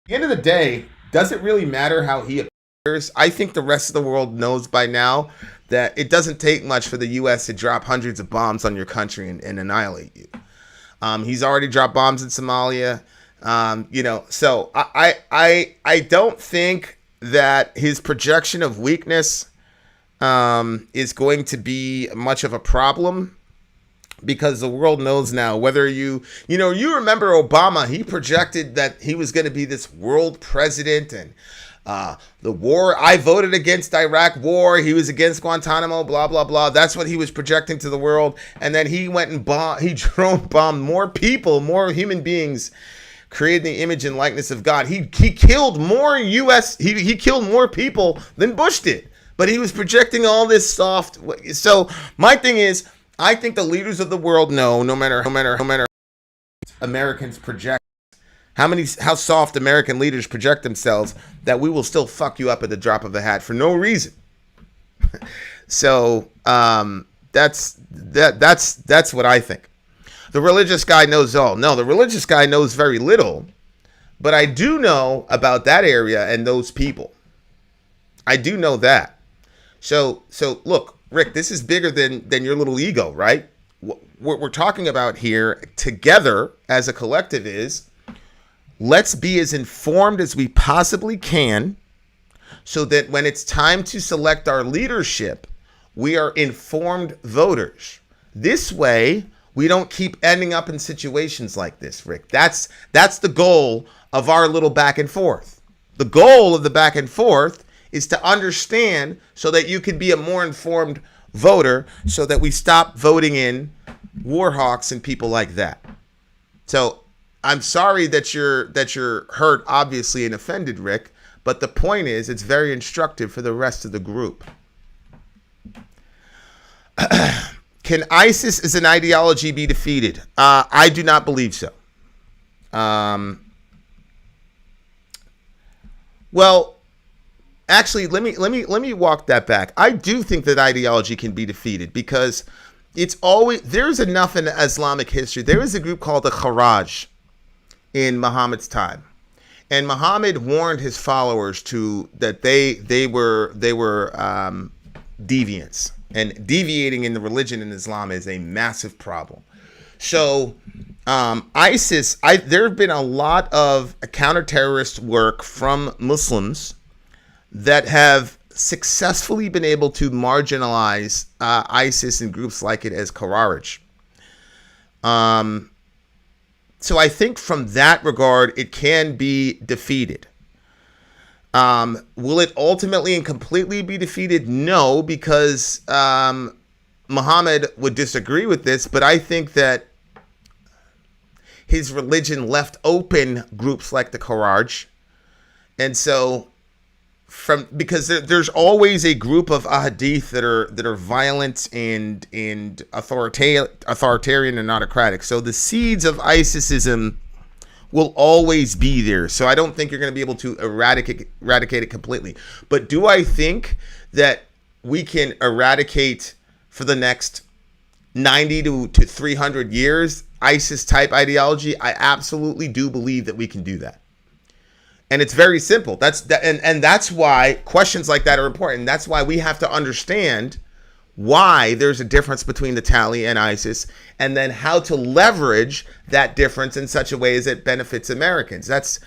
the end of the day, does it really matter how he appears? I think the rest of the world knows by now that it doesn't take much for the U.S. to drop hundreds of bombs on your country and annihilate you. He's already dropped bombs in Somalia. So I don't think that his projection of weakness is going to be much of a problem, because the world knows now, whether you remember Obama, he projected that he was going to be this world president, and The war, I voted against Iraq war. He was against Guantanamo, blah, blah, blah. That's what he was projecting to the world. And then he went and he drone bombed more people, more human beings, created the image and likeness of God. He killed more he killed more people than Bush did. But he was projecting all this soft. So my thing is, I think the leaders of the world know, no matter Americans project, how soft American leaders project themselves, that we will still fuck you up at the drop of a hat for no reason. So that's what I think. The religious guy knows all. No, the religious guy knows very little, but I do know about that area and those people. I do know that. So look, Rick, this is bigger than your little ego, right? What we're talking about here together as a collective is, let's be as informed as we possibly can so that when it's time to select our leadership, we are informed voters. This way, we don't keep ending up in situations like this, Rick. That's the goal of our little back and forth. The goal of the back and forth is to understand so that you can be a more informed voter, so that we stop voting in war hawks and people like that. So I'm sorry that you're hurt, obviously, and offended, Rick, but the point is, it's very instructive for the rest of the group. Can ISIS as an ideology be defeated? I do not believe so. Well, actually, let me walk that back. I do think that ideology can be defeated because there's enough in Islamic history. There was a group called the Khawarij in Muhammad's time, and Muhammad warned his followers that they were deviants, and deviating in the religion in Islam is a massive problem. So ISIS, there have been a lot of counter-terrorist work from Muslims that have successfully been able to marginalize ISIS and groups like it as Khawarij. So I think from that regard, it can be defeated. Will it ultimately and completely be defeated? No, because Muhammad would disagree with this, but I think that his religion left open groups like the Khawarij. And so because there's always a group of ahadith that are violent and authoritarian and autocratic. So the seeds of ISISism will always be there. So I don't think you're going to be able to eradicate it completely. But do I think that we can eradicate for the next 90 to 300 years ISIS type ideology? I absolutely do believe that we can do that. And it's very simple. And that's why questions like that are important. That's why we have to understand why there's a difference between the Taliban and ISIS, and then how to leverage that difference in such a way as it benefits Americans. That's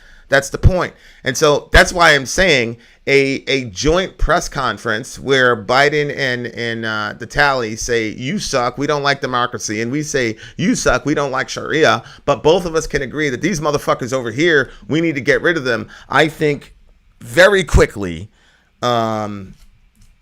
the point. And so that's why I'm saying a joint press conference where Biden and the Taliban say, you suck, we don't like democracy, and we say, you suck, we don't like Sharia, but both of us can agree that these motherfuckers over here, we need to get rid of them. I think very quickly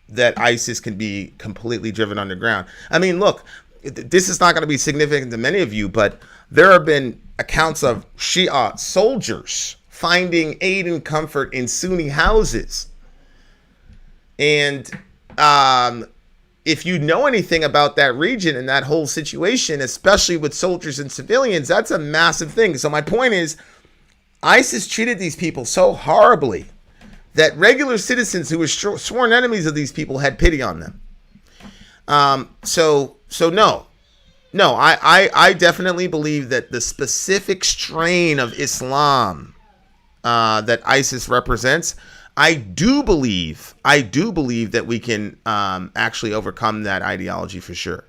that ISIS can be completely driven underground. I mean, look, this is not going to be significant to many of you, but there have been accounts of Shia soldiers finding aid and comfort in Sunni houses. And if you know anything about that region and that whole situation, especially with soldiers and civilians, that's a massive thing. So my point is, ISIS treated these people so horribly that regular citizens who were sworn enemies of these people had pity on them. So no, I definitely believe that the specific strain of Islam that ISIS represents, I do believe that we can actually overcome that ideology for sure.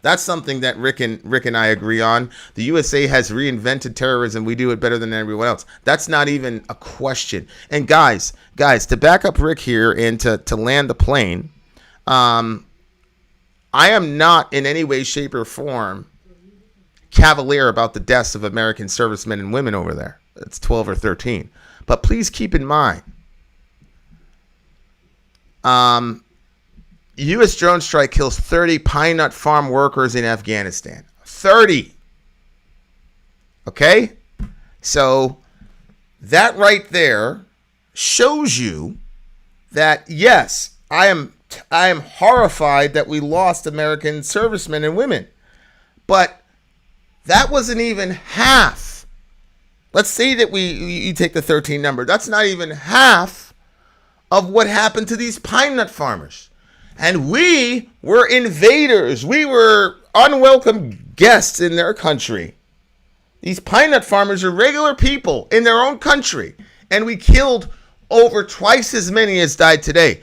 That's something that Rick and I agree on. The USA has reinvented terrorism. We do it better than everyone else. That's not even a question. And guys, to back up Rick here and to land the plane, I am not in any way, shape, or form cavalier about the deaths of American servicemen and women over there. It's 12 or 13. But please keep in mind, U.S. drone strike kills 30 pine nut farm workers in Afghanistan. 30. Okay? So that right there shows you that, yes, I am horrified that we lost American servicemen and women. But that wasn't even half. Let's say that you take the 13 number. That's not even half of what happened to these pine nut farmers. And we were invaders. We were unwelcome guests in their country. These pine nut farmers are regular people in their own country. And we killed over twice as many as died today.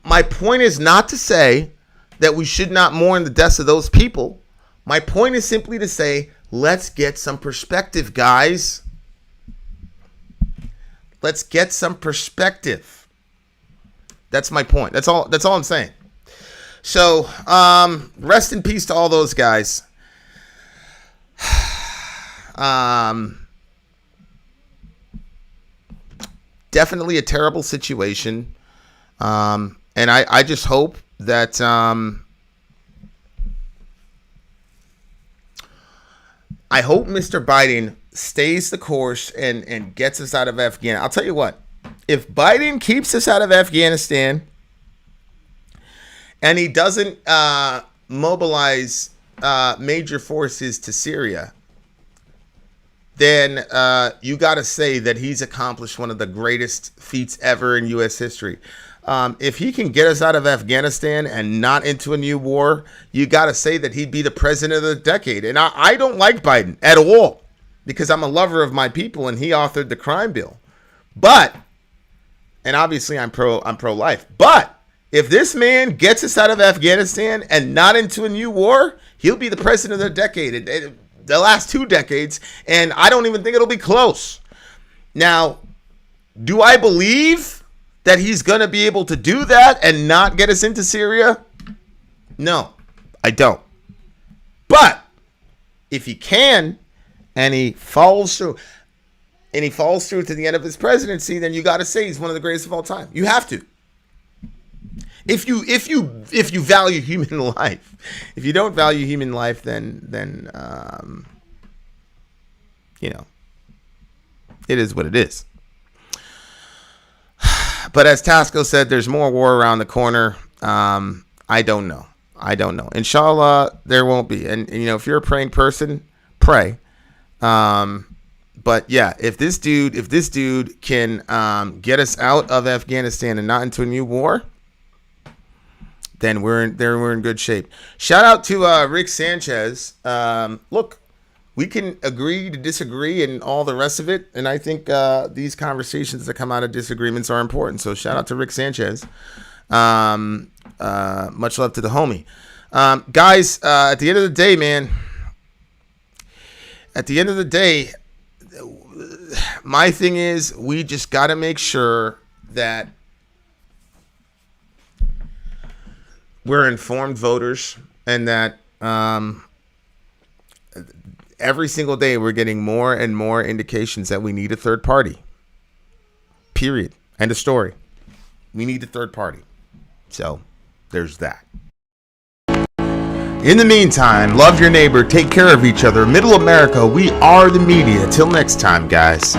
My point is not to say that we should not mourn the deaths of those people. My point is simply to say, let's get some perspective, guys. Let's get some perspective. That's my point. That's all I'm saying. So, rest in peace to all those guys. Definitely a terrible situation. And I just hope that I hope Mr. Biden stays the course and gets us out of Afghanistan. I'll tell you what, if Biden keeps us out of Afghanistan and he doesn't mobilize major forces to Syria, then you got to say that he's accomplished one of the greatest feats ever in U.S. history. If he can get us out of Afghanistan and not into a new war, you got to say that he'd be the president of the decade. And I don't like Biden at all because I'm a lover of my people and he authored the crime bill. But, and obviously I'm pro-life. But if this man gets us out of Afghanistan and not into a new war, he'll be the president of the decade, the last 2 decades. And I don't even think it'll be close. Now, do I believe that he's going to be able to do that and not get us into Syria? No, I don't. But if he can and he follows through to the end of his presidency, then you got to say he's one of the greatest of all time. You have to. If you value human life. If you don't value human life, then it is what it is. But as Tasco said, there's more war around the corner. I don't know. Inshallah, there won't be. And if you're a praying person, pray. But yeah, if this dude can get us out of Afghanistan and not into a new war, then we're in good shape. Shout out to Rick Sanchez. Look, we can agree to disagree and all the rest of it. And I think these conversations that come out of disagreements are important. So shout out to Rick Sanchez. Much love to the homie. Guys, at the end of the day, man, my thing is we just got to make sure that we're informed voters and that every single day we're getting more and more indications that we need a third party. Period. End of story. We need a third party. So there's that. In the meantime, love your neighbor, take care of each other. Middle America, we are the media. Till next time, guys.